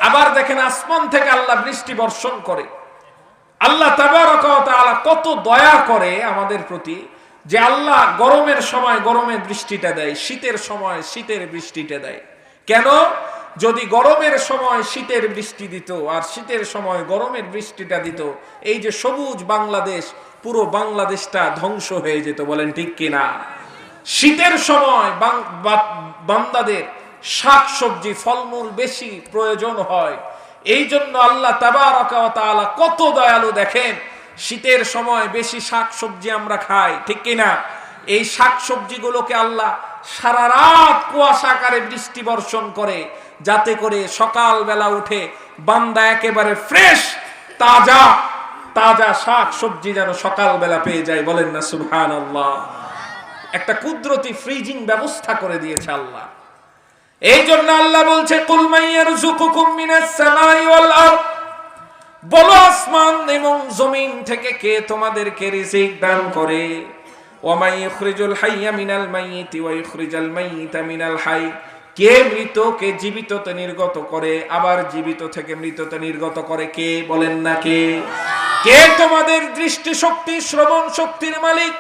A: আবার দেখেন আসমান থেকে আল্লাহ বৃষ্টি বর্ষণ করে। আল্লাহ তাবারক ওয়া তাআলা কত দয়া করে আমাদের প্রতি, যে আল্লাহ গরমের সময় গরমের বৃষ্টিটা দেয়, শীতের সময় শীতের বৃষ্টিটা দেয়। কেন? যদি গরমের সময় শীতের বৃষ্টি দিত আর শীতের সময় গরমের বৃষ্টিটা দিত, এই যে সবুজ বাংলাদেশ, পুরো বাংলাদেশটা ধ্বংস হয়ে যেত। বলেন ঠিক কিনা? শীতের সময় বান্দাদের শাকসবজি ফলমূল বেশি প্রয়োজন হয়, এই জন্য আল্লাহ তাবারক ওয়া তাআলা কত দয়ালু দেখেন, শীতের সময় বেশি শাকসবজি আমরা খাই, ঠিক কিনা? এই শাকসবজিগুলোকে আল্লাহ সারা রাত কুয়াশাকারে বৃষ্টি বর্ষণ করে, যাতে করে সকালবেলা উঠে বান্দা একেবারে ফ্রেশ তাজা তাজা শাকসবজি যেন সকালবেলা পেয়ে যায়। বলেন না সুবহানাল্লাহ। একটা কুদরতি ফ্রিজিং ব্যবস্থা করে দিয়েছে আল্লাহ। এই জন্য আল্লাহ বলছে, কুল মান ইয়ারযুকুকুম মিনাস সামাই ওয়াল আরদ, বলো আসমান এবং জমিন থেকে কে তোমাদেরকে রিজিক দান করে। ওয়া মান ইখরিজুল হাইয়্যা মিনাল মাইয়িতি ওয়া ইখরিজাল মাইয়িতা মিনাল হাইয়্যি, কে মৃতকে জীবিততে নির্গত করে, আবার জীবিত থেকে মৃততে নির্গত করে কে? বলেন না কে? কে তোমাদের দৃষ্টি শক্তি শ্রবণ শক্তির মালিক?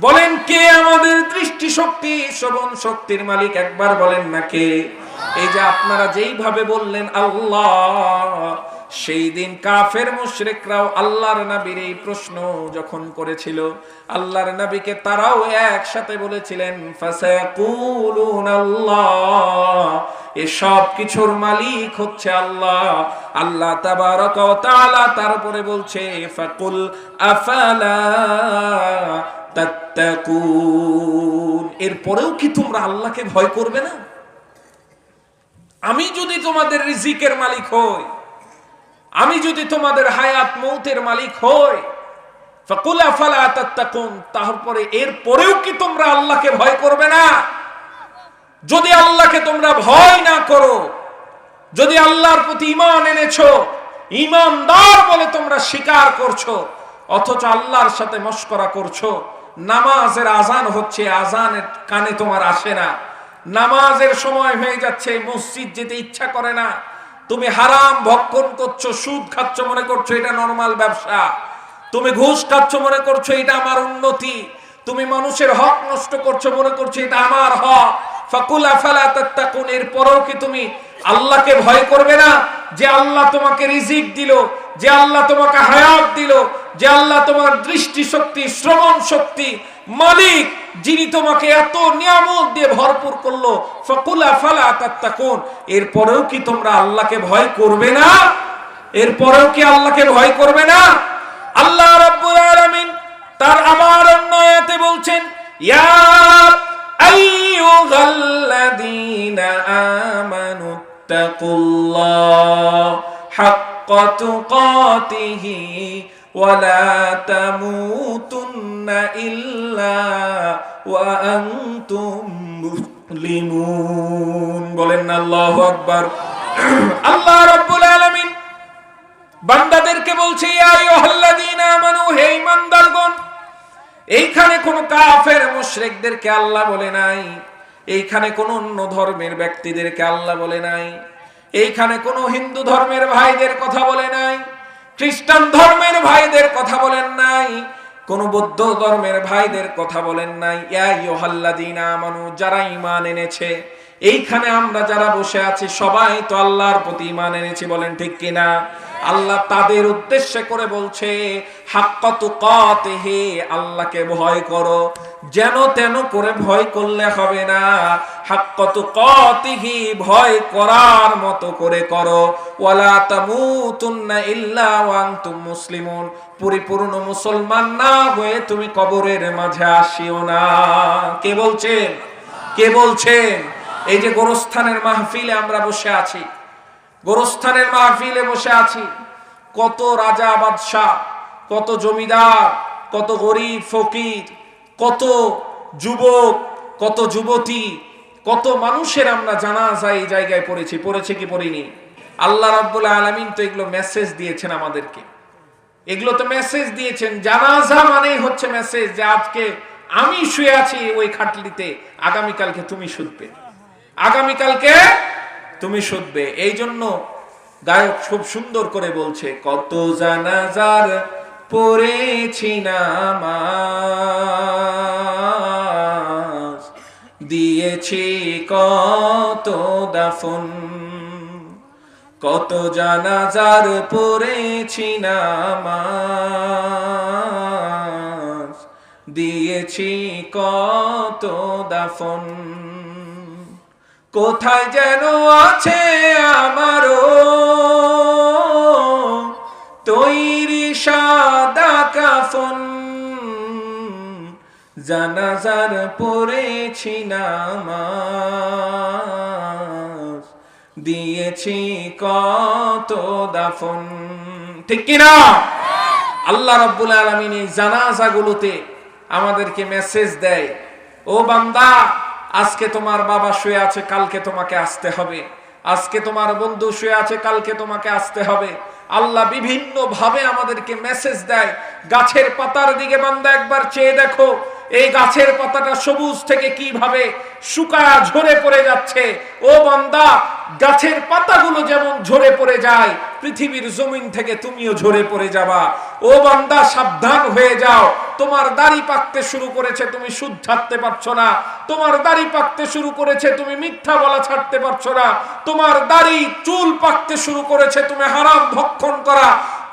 A: বলেন কে আমাদের দৃষ্টি শক্তি শ্রবণ শক্তির মালিক? একবার বলেন না কে? এই যে আপনারা যেইভাবে বললেন আল্লাহ, সেই দিন কাফের মুশরিকরাও আল্লাহর নবীর এই প্রশ্ন যখন করেছিল, আল্লাহর নবীকে তারাও একসাথে বলেছিলেন ফাসায়াকুলুন আল্লাহ, এসব কিছুর মালিক হচ্ছে আল্লাহ। আল্লাহ তাবারক ওয়া তাআলা তারপরে বলছে ফাকুল আফালা তাত্তাকুন, এরপরেও কি তোমরা আল্লাহকে ভয় করবে না? আমি যদি তোমাদের রিজিকের মালিক হই, আমি যদি তোমাদের হায়াত মৌতের মালিক হই, ফাকুল আফালা তাত্তাকুন, তারপরে এরপরেও কি তোমরা আল্লাহকে ভয় করবে না? যদি আল্লাহকে তোমরা ভয় না করো, যদি আল্লাহর প্রতি ঈমান এনেছো, ঈমানদার বলে তোমরা স্বীকার করছো, অথচ আল্লাহর সাথে মশকরা করছো, নামাজের আজান হচ্ছে, আজানের কানে তোমার আসে না, নামাজের সময় হয়ে যাচ্ছে, মসজিদ যেতে ইচ্ছা করে না, তুমি হারাম ভক্ষণ করছো, সুদ খাচ্ছ মনে করছো এটা নরমাল ব্যবসা, তুমি ঘুষ খাচ্ছ মনে করছো এটা আমার উন্নতি, তুমি মানুষের হক নষ্ট করছো মনে করছো এটা আমার হক। ফাকুল আফালা তাত্তাকুন, এরপরেও কি তুমি আল্লাহকে ভয় করবে না? যে আল্লাহ তোমাকে রিজিক দিল, যে আল্লাহ তোমাকে হায়াত দিল, যে আল্লাহ তোমার দৃষ্টি শক্তি, শ্রবণ শক্তি মালিক, যিনি তোমাকে এত নিয়ামত দিয়ে ভরপুর করলো, ফাকুল আফালা তাত্তাকুন, এরপরেও কি তোমরা আল্লাহকে ভয় করবে না? এরপরেও কি আল্লাহকে ভয় করবে না? আল্লাহ রাব্বুল আলামিন তার আবার অন্য আয়াতে বলছেন, ইয়া আইয়ুহাল্লাযীনা আমানু তাকুল্লাহ হাক্কা তুকাতিহি ওয়া লা তামুতুন্না ইল্লা ওয়া আনতুম মুসলিমুন। বলেন না আল্লাহু আকবার। আল্লাহ রাব্বুল আলামিন বান্দাদেরকে বলছে, ইয়া আইয়ুহাল্লাযীনা আমানু, হে ঈমানদারগণ। এইখানে কোন কাফের মুশরিকদেরকে আল্লাহ বলে নাই, এইখানে কোন অন্য ধর্মের ব্যক্তিদেরকে আল্লাহ বলে নাই, এইখানে কোন হিন্দু ধর্মের ভাইদের কথা বলে নাই, খ্রিস্টান ধর্মের ভাইদের কথা বলেন নাই, কোন বৌদ্ধ ধর্মের ভাইদের কথা বলেন নাই। ইয়া আইয়ুহাল্লাযীনা আমানু, যারা ঈমান এনেছে। এইখানে আমরা যারা বসে আছি সবাই তো আল্লাহর প্রতি ঈমান এনেছি, বলেন ঠিক কিনা? আল্লাহ তাদের উদ্দেশ্যে করে বলছে, হাক্কা তুকাতিহি, আল্লাহকে ভয় করো, যেন তেন করে ভয় করলে হবে না, হাক্কা তুকাতিহি, ভয় করার মতো করে করো, ওয়ালা তামুতুন্না ইল্লা ওয়া আনতুম মুসলিমুন, পরিপূর্ণ মুসলমান না হয়ে তুমি কবরের মাঝে আসিও না। কে বলছেন? কে বলছেন? এই যে গোরস্থানের মাহফিলে আমরা বসে আছি, গোরস্থানের মাহফিলে বসে আছি, কত রাজা বাদশাহ, কত জমিদার, কত গরিব ফকির, কত যুবক, কত যুবতী, কত মানুষের আমরা জানাজা এই জায়গায় পড়েছি কি পড়িনি? আল্লাহ রাব্বুল আলামিন তো এগুলো মেসেজ দিয়েছেন আমাদেরকে, এগুলো তো মেসেজ দিয়েছেন। জানাজা মানেই হচ্ছে মেসেজ যে আজকে আমি শুয়ে আছি ওই খাটলিতে, আগামীকালকে তুমি শুধবে, আগামীকালকে তুমি শুধবে। এই জন্য গায়ক খুব সুন্দর করে বলছে, কত জানাজার পড়েছি নামাজ, দিয়েছি কত দাফন, কত জানাজার পড়েছি নামাজ, দিয়েছি কত দাফন, কোথায় যেন আছে আমারও তৈরি সাদা কাফন, জানাজার পড়েছি নামাজ, দিয়েছি কত দাফন। ঠিক কিনা? আল্লাহ রাব্বুল আলামিন এই জানাজাগুলোতে আমাদেরকে মেসেজ দেয়, ও বান্দা, আজকে তোমার বাবা শুয়ে আছে, কালকে তোমাকে আসতে হবে, আজকে তোমার বন্ধু শুয়ে আছে, কালকে তোমাকে আসতে হবে। আল্লাহ বিভিন্ন ভাবে আমাদেরকে মেসেজ দেয়। গাছের পাতার দিকে বান্দা একবার চেয়ে দেখো, এই গাছের পাতাটা সবুজ থেকে কিভাবে শুকায় ঝরে পড়ে যাচ্ছে। ও বান্দা, গাছের পাতাগুলো যেমন ঝরে পড়ে যায়, পৃথিবীর জমিন থেকে তুমিও ঝরে পড়ে যাবা। ও বান্দা, সাবধান হয়ে যাও, তোমার দাড়ি পাকতে শুরু করেছে, তুমি সুদ ছাড়তে পারছো না, তোমার দাড়ি পাকতে শুরু করেছে, তুমি মিথ্যা বলা ছাড়তে পারছো না, তোমার দাড়ি চুল পাকতে শুরু করেছে, তুমি হারাম ভক্ষণ করা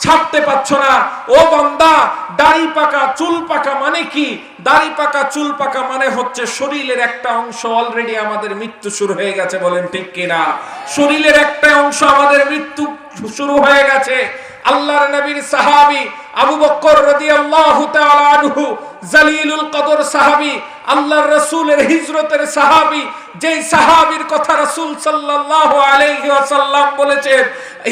A: ছাড়তে পারছো না। ও বান্দা, দাড়ি পাকা চুল পাকা মানে কি? দাড়ি পাকা চুল পাকা মানে হচ্ছে শরীরের একটা অংশ অলরেডি আমাদের মৃত্যু শুরু হয়ে গেছে, বলেন ঠিক কিনা? শরীরের একটা অংশ আমাদের মৃত্যু শুরু হয়ে গেছে। আল্লাহর নবীর সাহাবী আবু বকর রাদিয়াল্লাহু তাআলা আনহু, জালিলুল কদর সাহাবী, আল্লাহর রাসূলের হিজরতের সাহাবী, যেই সাহাবীর কথা রাসূল সাল্লাল্লাহু আলাইহি ওয়াসাল্লাম বলেছেন,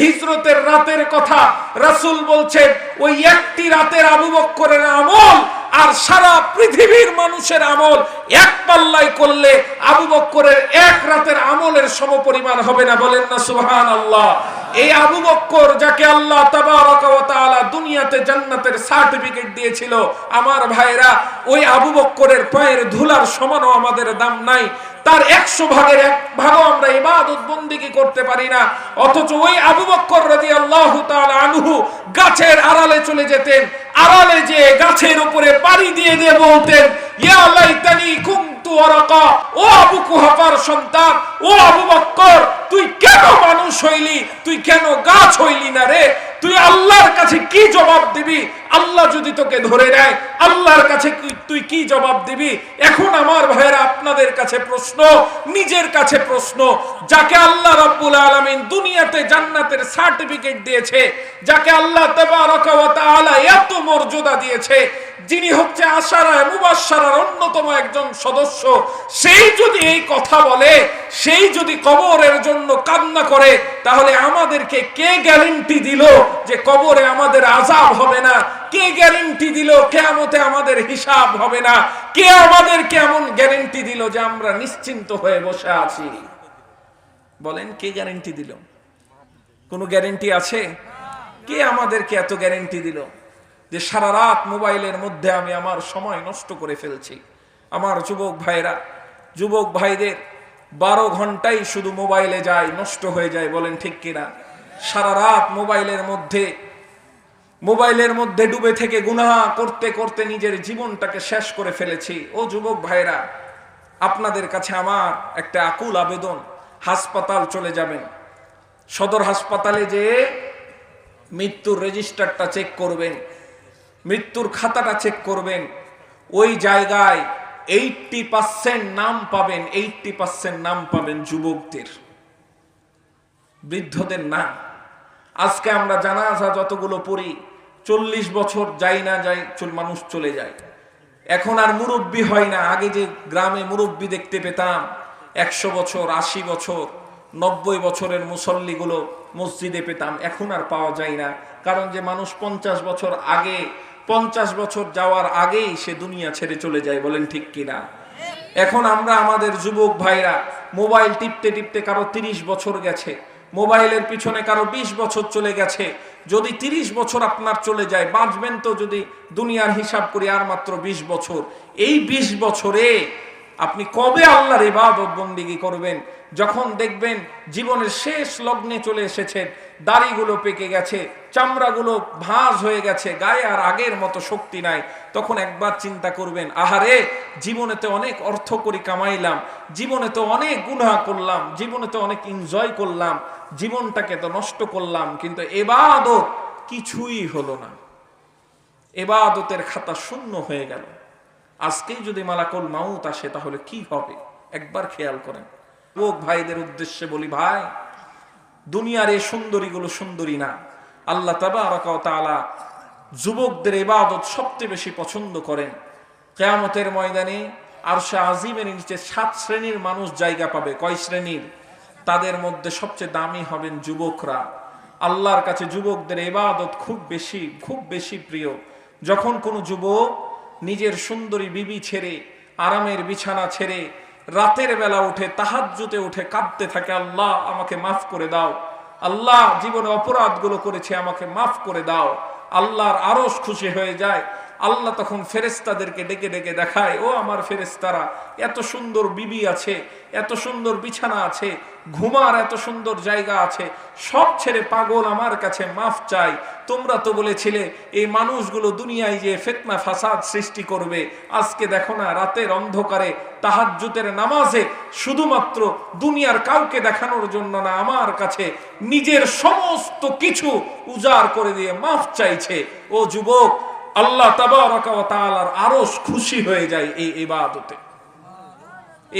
A: হিজরতের রাতের কথা রাসূল বলছেন, ওই একটি রাতের আবু বকরের আমল আর সারা পৃথিবীর মানুষের আমল এক পাল্লায় করলে আবু বকরের এক রাতের আমলের সমপরিমাণ হবে না, বলেন না সুবহানাল্লাহ। এই আবু বকর যাকে আল্লাহ তাবারাক ওয়া তাআলা দুনিয়াতে জান্নাতের সার্টিফিকেট দিয়েছিল, আমার ভাইরা, ওই আবু বকরের পায়ের ধুলার সমানও আমাদের দাম নাই। তার 100 ভাগের 1 ভাগও আমরা ইবাদত বন্দেগী করতে পারি না। অথচ ওই আবু বকর রাদিয়াল্লাহু তাআলা আনহু গাছের আড়ালে চলে যেতেন, আড়ালে যে গাছের উপরে পাড়ি দিয়ে দিয়ে বলতেন, ইয়া লাইতানি কুনতু ওয়ারাকা। ও আবু কুহাফার সন্তান, ও আবু বকর, তুই কেন মানুষ হইলি, তুই কেন গাছ হইলি না রে? তুই আল্লাহর কাছে কি জবাব দিবি? আল্লাহ যদি তোকে ধরে নেয়, আল্লাহর কাছে তুই কি জবাব দিবি? এখন আমার ভাইয়েরা, আপনাদের কাছে প্রশ্ন, নিজের কাছে প্রশ্ন। যাকে আল্লাহ রাব্বুল আলামিন দুনিয়াতে জান্নাতের সার্টিফিকেট দিয়েছে, যাকে আল্লাহ তাবারাকা ওয়া তাআলা এত মর্যাদা দিয়েছে, যিনি হচ্ছে আশারায়ে মুবাশশারার অন্যতম একজন সদস্য, সেই যদি এই কথা বলে, সেই যদি কবরের জন্য কান্না করে, তাহলে আমাদেরকে কে গ্যারান্টি দিল যে কবরে আমাদের আযাব হবে না? কে গ্যারান্টি দিল কিয়ামতে আমাদের হিসাব হবে না? কে আমাদেরকে এমন গ্যারান্টি দিল যে আমরা নিশ্চিন্ত হয়ে বসে আছি? বলেন, কে গ্যারান্টি দিল? কোনো গ্যারান্টি আছে? কে আমাদেরকে এত গ্যারান্টি দিল যে সারা রাত মোবাইলের মধ্যে আমি আমার সময় নষ্ট করে ফেলছি? আমার যুবক ভাইরা, যুবক ভাইদের 12 ঘন্টাই শুধু মোবাইলে যায়, নষ্ট হয়ে যায়। বলেন ঠিক কিনা? সারা রাত মোবাইলের মধ্যে ডুবে থেকে গুনাহ করতে করতে নিজের জীবনটাকে শেষ করে ফেলেছি। ও যুবক ভাইরা, আপনাদের কাছে আমার একটা আকুল আবেদন, হাসপাতাল চলে যাবেন, সদর হাসপাতালে যে মৃত্যুর রেজিস্টারটা চেক করবেন, মৃত্যুর খাতাটা চেক করবেন। ওই জায়গায় 80% নাম পাবেন, 80% নাম পাবেন যুবকদের, বৃদ্ধদের না। আজকে আমরা জানাজা যতগুলো পড়ি, 40 বছর যাই না যাই মানুষ চলে যায়। এখন আর মুরব্বী হয় না। আগে যে গ্রামে মুরব্বী দেখতে পেতাম, 100 বছর, 80 বছর, 90 বছরের মুসল্লিগুলো মসজিদে পেতাম, এখন আর পাওয়া যায় না। কারণ যে মানুষ 50 বছর আগে, 50 বছর যাওয়ার আগেই সে দুনিয়া ছেড়ে চলে যায়। বলেন ঠিক কিনা? এখন আমরা আমাদের যুবক ভাইরা মোবাইল টিপতে টিপতে কারো 30 বছর গেছে, মোবাইলের পিছনে কারো 20 বছর চলে গেছে। যদি 30 বছর আপনার চলে যায়, বাঁচবেন তো যদি দুনিয়ার হিসাব করি আর মাত্র 20 বছর। এই 20 বছরে আপনি কবে আল্লাহর ইবাদত বন্দেগী করবেন? যখন দেখবেন জীবনের শেষ লগ্নে চলে এসেছেন, দাড়িগুলো পেকে গেছে, চামড়াগুলো ভাঁজ হয়ে গেছে, গায়ে আর আগের মতো শক্তি নাই, তখন একবার চিন্তা করবেন, আহারে, জীবনে তো অনেক অর্থ করি কামাইলাম, জীবনে তো অনেক গুনাহ করলাম, জীবনে তো অনেক এনজয় করলাম, জীবনটাকে তো নষ্ট করলাম, কিন্তু ইবাদত কিছুই হলো না। ইবাদতের খাতা শূন্য হয়ে গেল। আজকেই যদি মালাকুল মাউত আসে তাহলে কি হবে? একবার খেয়াল করেন। যুবক ভাইদের উদ্দেশ্যে বলি, ভাই, দুনিয়ার এই সুন্দরীগুলো সুন্দরী না। আল্লাহ তাবারাকা ওয়া তাআলা যুবকদের ইবাদত সবচেয়ে বেশি পছন্দ করেন। কিয়ামতের ময়দানে আরশে আজিমের নিচে 7 শ্রেণীর মানুষ জায়গা পাবে। কয় শ্রেণীর? তাদের মধ্যে সবচেয়ে দামি হবেন যুবকরা। আল্লাহর কাছে যুবকদের ইবাদত খুব বেশি প্রিয়। যখন কোনো যুবক নিজের সুন্দরী বিবি ছেড়ে, আরামের বিছানা ছেড়ে রাতের বেলা উঠে, তাহাজ্জুদে উঠে কাঁদতে থাকে, আল্লাহ আমাকে মাফ করে দাও, আল্লাহ জীবনে অপরাধগুলো করেছে আমাকে মাফ করে দাও, আল্লাহর আরশ খুশি হয়ে যায়। আল্লাহ তখন ফেরেশতাদেরকে ডেকে ডেকে দেখায়, ও আমার ফেরেশতারা, এত সুন্দর বিবি আছে, এত সুন্দর বিছানা আছে, ঘুমার এত সুন্দর জায়গা আছে, সব ছেড়ে পাগল আমার কাছে মাফ চাই। তোমরা তো বলেছিলে এই মানুষগুলো দুনিয়ায় যে ফিতনা ফাসাদ সৃষ্টি করবে, আজকে দেখো না, রাতের অন্ধকারে তাহাজ্জুদের নামাজে শুধুমাত্র দুনিয়ার কাউকে দেখানোর জন্য না, আমার কাছে নিজের সমস্ত কিছু উজাড় করে দিয়ে মাফ চাইছে। ও যুবক, আল্লাহ তাবারাকা ওয়া তাআলার আরশ খুশি হয়ে যায় এই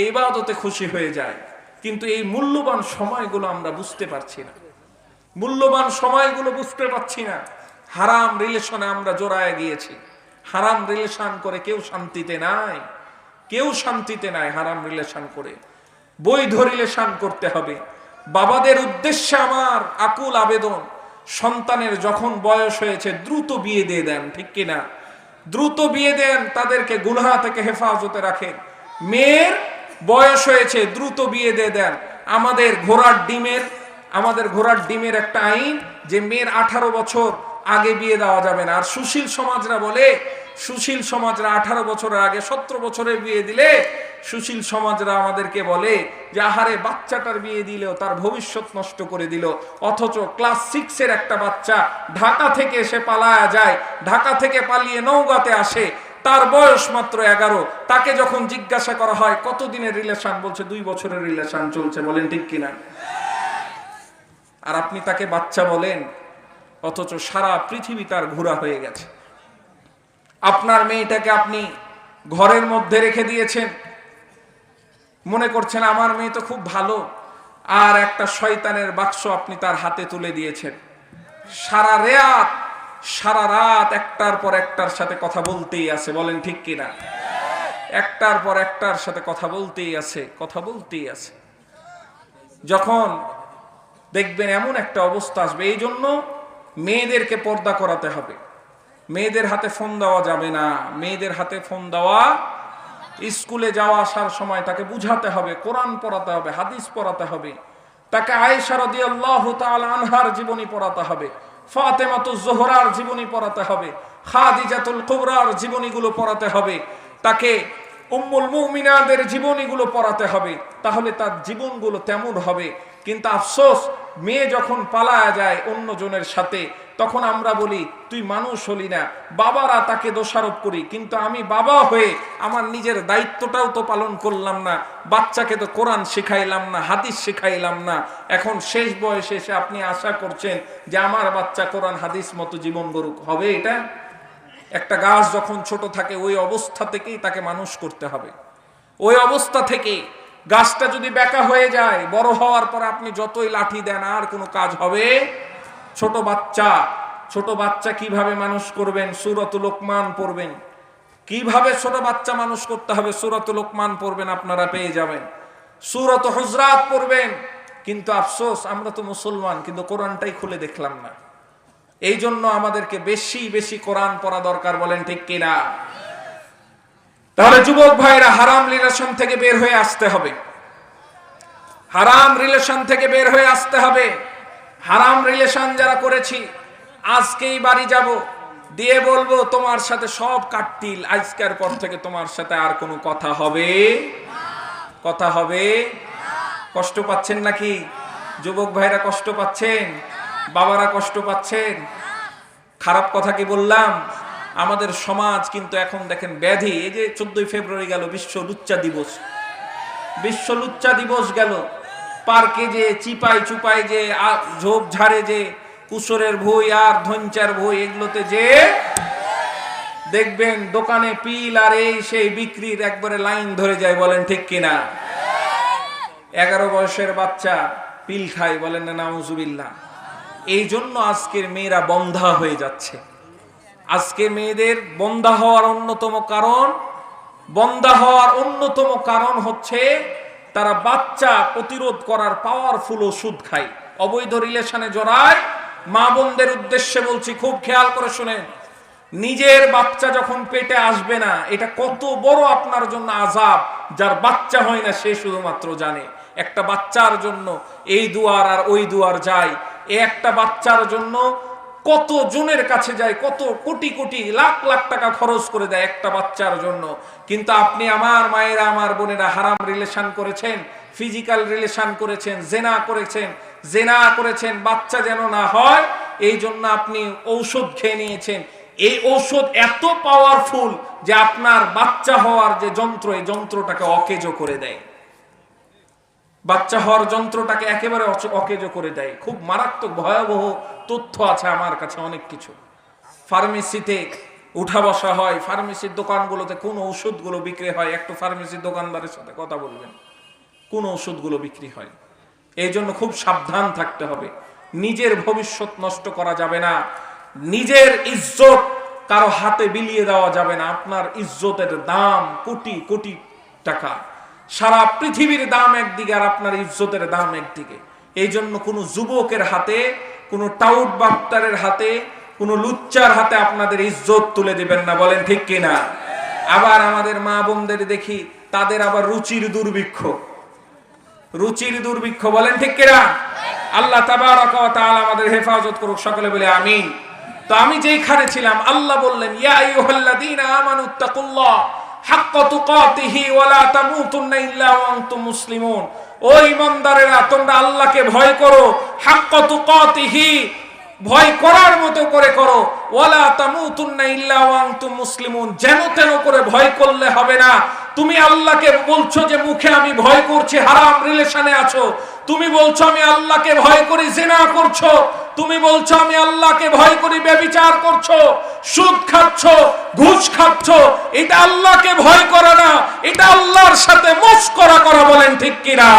A: ইবাদতে খুশি হয়ে যায়। কিন্তু এই মূল্যবান সময়গুলো আমরা বুঝতে পারছি না, মূল্যবান সময়গুলো বুঝতে পারছি না। হারাম রিলেশনে আমরা জড়ায় গিয়েছি। হারাম রিলেশন করে কেউ শান্তিতে নাই, কেউ শান্তিতে নাই। হারাম রিলেশন করে বৈধ রিলেশন করতে হবে। বাবাদের উদ্দেশ্যে আমার আকুল আবেদন, সন্তানের যখন বয়স হয়েছে দ্রুত বিয়ে দিয়ে দেন, ঠিক কিনা? দ্রুত বিয়ে দেন, তাদেরকে গুনাহ থেকে হেফাজতে রাখেন। মেয়ের বয়স হয়েছে দ্রুত বিয়ে দিয়ে দেন। আমাদের ঘোড়ার ডিমের একটা আইন যে মেয়ের 18 বছর আগে বিয়ে দেওয়া যাবে না। আর সুশীল সমাজরা বলে, সুশীল সমাজরা 18 বছরের আগে 17 বছরে বিয়ে দিলে সুশীল সমাজরা আমাদেরকে বলে যে আহারে বাচ্চাটার বিয়ে দিলেও তার ভবিষ্যৎ নষ্ট করে দিল, অথচ ক্লাস 6-এর একটা বাচ্চা ঢাকা থেকে এসে পালায়া যায়, ঢাকা থেকে পালিয়ে নওগাঁতে আসে, তার বয়স মাত্র 11। তাকে যখন জিজ্ঞাসা করা হয় কতদিনের রিলেশন, বলছে 2 বছরের রিলেশন চলছে। বলেন ঠিক কিনা? আর আপনি তাকে বাচ্চা বলেন, অথচ সারা পৃথিবী তার ঘোরা হয়ে গেছে। আপনার মেয়েটাকে আপনি ঘরের মধ্যে রেখে দিয়েছেন, মনে করছেন আমার মেয়ে তো খুব ভালো, আর একটা শয়তানের বাক্স আপনি তার হাতে তুলে দিয়েছেন। সারা রাত একটার পর একটার সাথে কথা বলতেই আছে। বলেন ঠিক কিনা? একটার পর একটার সাথে কথা বলতেই আছে। যখন দেখবেন এমন একটা অবস্থা আসবে, এই জন্য মেয়েদেরকে পর্দা করাতে হবে। মেয়েদের হাতে ফোন দেওয়া যাবে না, মেয়েদের হাতে ফোন দেওয়া, স্কুলে যাওয়া আসার সময় তাকে বুঝাতে হবে, কোরআন পড়াতে হবে, হাদিস পড়াতে হবে, তাকে আয়েশা রাদিয়াল্লাহু তাআলা আনহার জীবনী পড়াতে হবে, ফাতেমাতুজ জোহরার জীবনী পড়াতে হবে, খাদিজাতুল কুবরার জীবনীগুলো পড়াতে হবে, তাকে উম্মুল মুমিনাদের জীবনীগুলো পড়াতে হবে, তাহলে তার জীবনগুলো তেমন হবে। কিন্তু আফসোস, মেয়ে যখন পালায়া যায় অন্য জনের সাথে, তখন আমরা বলি তুই মানুষ হলি না, বাবারা তাকে দোষারোপ করি। কিন্তু আমি বাবা হয়ে আমার নিজের দায়িত্বটাও তো পালন করলাম না, বাচ্চাকে তো কোরআন শিখাইলাম না, হাদিস শিখাইলাম না। এখন শেষ বয়সে এসে আপনি আশা করছেন যে আমার বাচ্চা কোরআন হাদিস মতো জীবন গড়ুক, হবে এটা? একটা গাছ যখন ছোট থাকে ওই অবস্থা থেকেই তাকে মানুষ করতে হবে। ওই অবস্থা থেকে গাছটা যদি বেঁকা হয়ে যায়, বড় হওয়ার পর আপনি যতই লাঠি দেন আর কোনো কাজ হবে? ছোট বাচ্চা কিভাবে মানুষ করবেন? সূরাতুল লোকমান পড়বেন। কিভাবে ছোট বাচ্চা মানুষ করতে হবে? সূরাতুল লোকমান পড়বেন, আপনারা পেয়ে যাবেন। সূরাতুল হুজরাত পড়বেন। কিন্তু আফসোস, আমরা তো মুসলমান, কিন্তু কোরআনটাই খুলে দেখলাম না। এই জন্য আমাদেরকে বেশি বেশি কোরআন পড়া দরকার। বলেন ঠিক কিনা? তাহলে যুবক ভাইরা, হারাম রিলেশন থেকে বের হয়ে আসতে হবে। হারাম রিলেশন থেকে বের হয়ে আসতে হবে। হারাম রিলেশন যারা করেছি, আজকেই বাড়ি যাব, দিয়ে বলবো তোমার সাথে সব কাটতিল, আজকের পর থেকে তোমার সাথে আর কোনো কথা হবে? কষ্ট পাচ্ছেন নাকি যুবক ভাইরা? কষ্ট পাচ্ছেন? বাবারা কষ্ট পাচ্ছেন? খারাপ কথা কি বললাম? আমাদের সমাজ কিন্তু এখন দেখেন ব্যাধি। এই যে 14 ফেব্রুয়ারি গেল, বিশ্ব লুচ্চা দিবস গেল। পার্কে যে চিপাই যে ঝোপ ঝাড়ে যে কুসরের ভুঁই আর ধনচার ভুঁই, এগুলোতে যে দেখবেন দোকানে পিল আর এই সেই বিক্রির একবারে লাইন ধরে যায়। বলেন ঠিক কিনা? 11 বয়সের বাচ্চা পিল খায়। বলেন না নাউজুবিল্লাহ। এই জন্য আজকের মেয়েরা বন্ধা হয়ে যাচ্ছে। আজকে মেয়েদের বন্ধা হওয়ার অন্যতম কারণ হচ্ছে তারা বাচ্চা প্রতিরোধ করার পাওয়ারফুল ওষুধ খায়, অবৈধ রিলেশনে জড়ায়। মা বোনদের উদ্দেশ্যে বলছি, খুব খেয়াল করে শুনেন। নিজের বাচ্চা যখন পেটে আসবে না, এটা কত বড় আপনার জন্য আযাব। যার বাচ্চা হয় না সে শুধুমাত্র জানে। একটা বাচ্চার জন্য এই দুয়ার আর ওই দুয়ার যায়, একটা বাচ্চার জন্য কত জনের কাছে যায়, কত কোটি কোটি লাখ লাখ টাকা খরচ করে দেয় একটা বাচ্চার জন্য। কিন্তু আপনি আমার মায়েরা, আমার বোনেরা, হারাম রিলেশন করেছেন, ফিজিক্যাল রিলেশন করেছেন, জেনা করেছেন, বাচ্চা যেন না হয় এই জন্য আপনি ঔষধ খেয়ে নিয়েছেন। এই ঔষধ এত পাওয়ারফুল যে আপনার বাচ্চা হওয়ার যে যন্ত্র, এই যন্ত্রটাকে অকেজো করে দেয়। বাচ্চা হওয়ার যন্ত্রটাকে একেবারে অকেজো করে দেয়। খুব মারাত্মক ভয়াবহ তথ্য আছে আমার কাছে, অনেক কিছু। ফার্মেসিতে উঠা বসা হয়, ফার্মেসির দোকানগুলোতে কোন ওষুধগুলো বিক্রি হয়, একটু ফার্মেসির দোকানদারের সাথে কথা বলবেন, কোন ওষুধগুলো বিক্রি হয়। এই জন্য খুব সাবধান থাকতে হবে। নিজের ভবিষ্যৎ নষ্ট করা যাবে না, নিজের ইজ্জত কারো হাতে বিলিয়ে দেওয়া যাবে না। আপনার ইজ্জতের দাম কোটি কোটি টাকা, সারা পৃথিবীর দাম একদিকে আর আপনার ইজ্জতের দাম একদিকে। এই জন্য কোনো যুবকের হাতে, কোনো টাউট বাপ্তারের হাতে, কোনো লুচ্চার হাতে আপনাদের ইজ্জত তুলে দিবেন না। বলেন ঠিক কিনা? আবার আমাদের মা বোনদের দেখি, তাদের আবার রুচির দুর্ভিক্ষ। বলেন ঠিক কিনা? আল্লাহ তাবারাকা ওয়া তাআলা আমাদের হেফাজত করুক, সকলে বলে আমিন। তো আমি যেইখানে ছিলাম, আল্লাহ বললেন, ইয়া আইয়ুহাল্লাযীনা আমানুত্তাকুল্লাহ হাক্কা তুকাতিহি ওয়া লা তামুতুন্না ইল্লা ওয়া আনতুম মুসলিমুন। ও ঈমানদারেরা, তোমরা আল্লাহকে ভয় করো, হাক্কা তুকাতিহি, ভয় করার মতো করে করো, ওয়ালা তামুতুন্না ইল্লা ওয়া আনতুম মুসলিমুন, যেন তেন করে ভয় করলে হবে না। তুমি আল্লাহকে বলছো যে মুখে আমি ভয় করছি, হারাম রিলেশনে আছো। তুমি বলছো আমি আল্লাহকে ভয় করি, জিনা করছো। তুমি বলছো আমি আল্লাহকে ভয় করি, ব্যভিচার করছো, সুদ খাচ্ছো, ঘুষ খাচ্ছো। এটা আল্লাহকে ভয় করা না, এটা আল্লাহর সাথে মশকরা করা। বলেন ঠিক কিনা?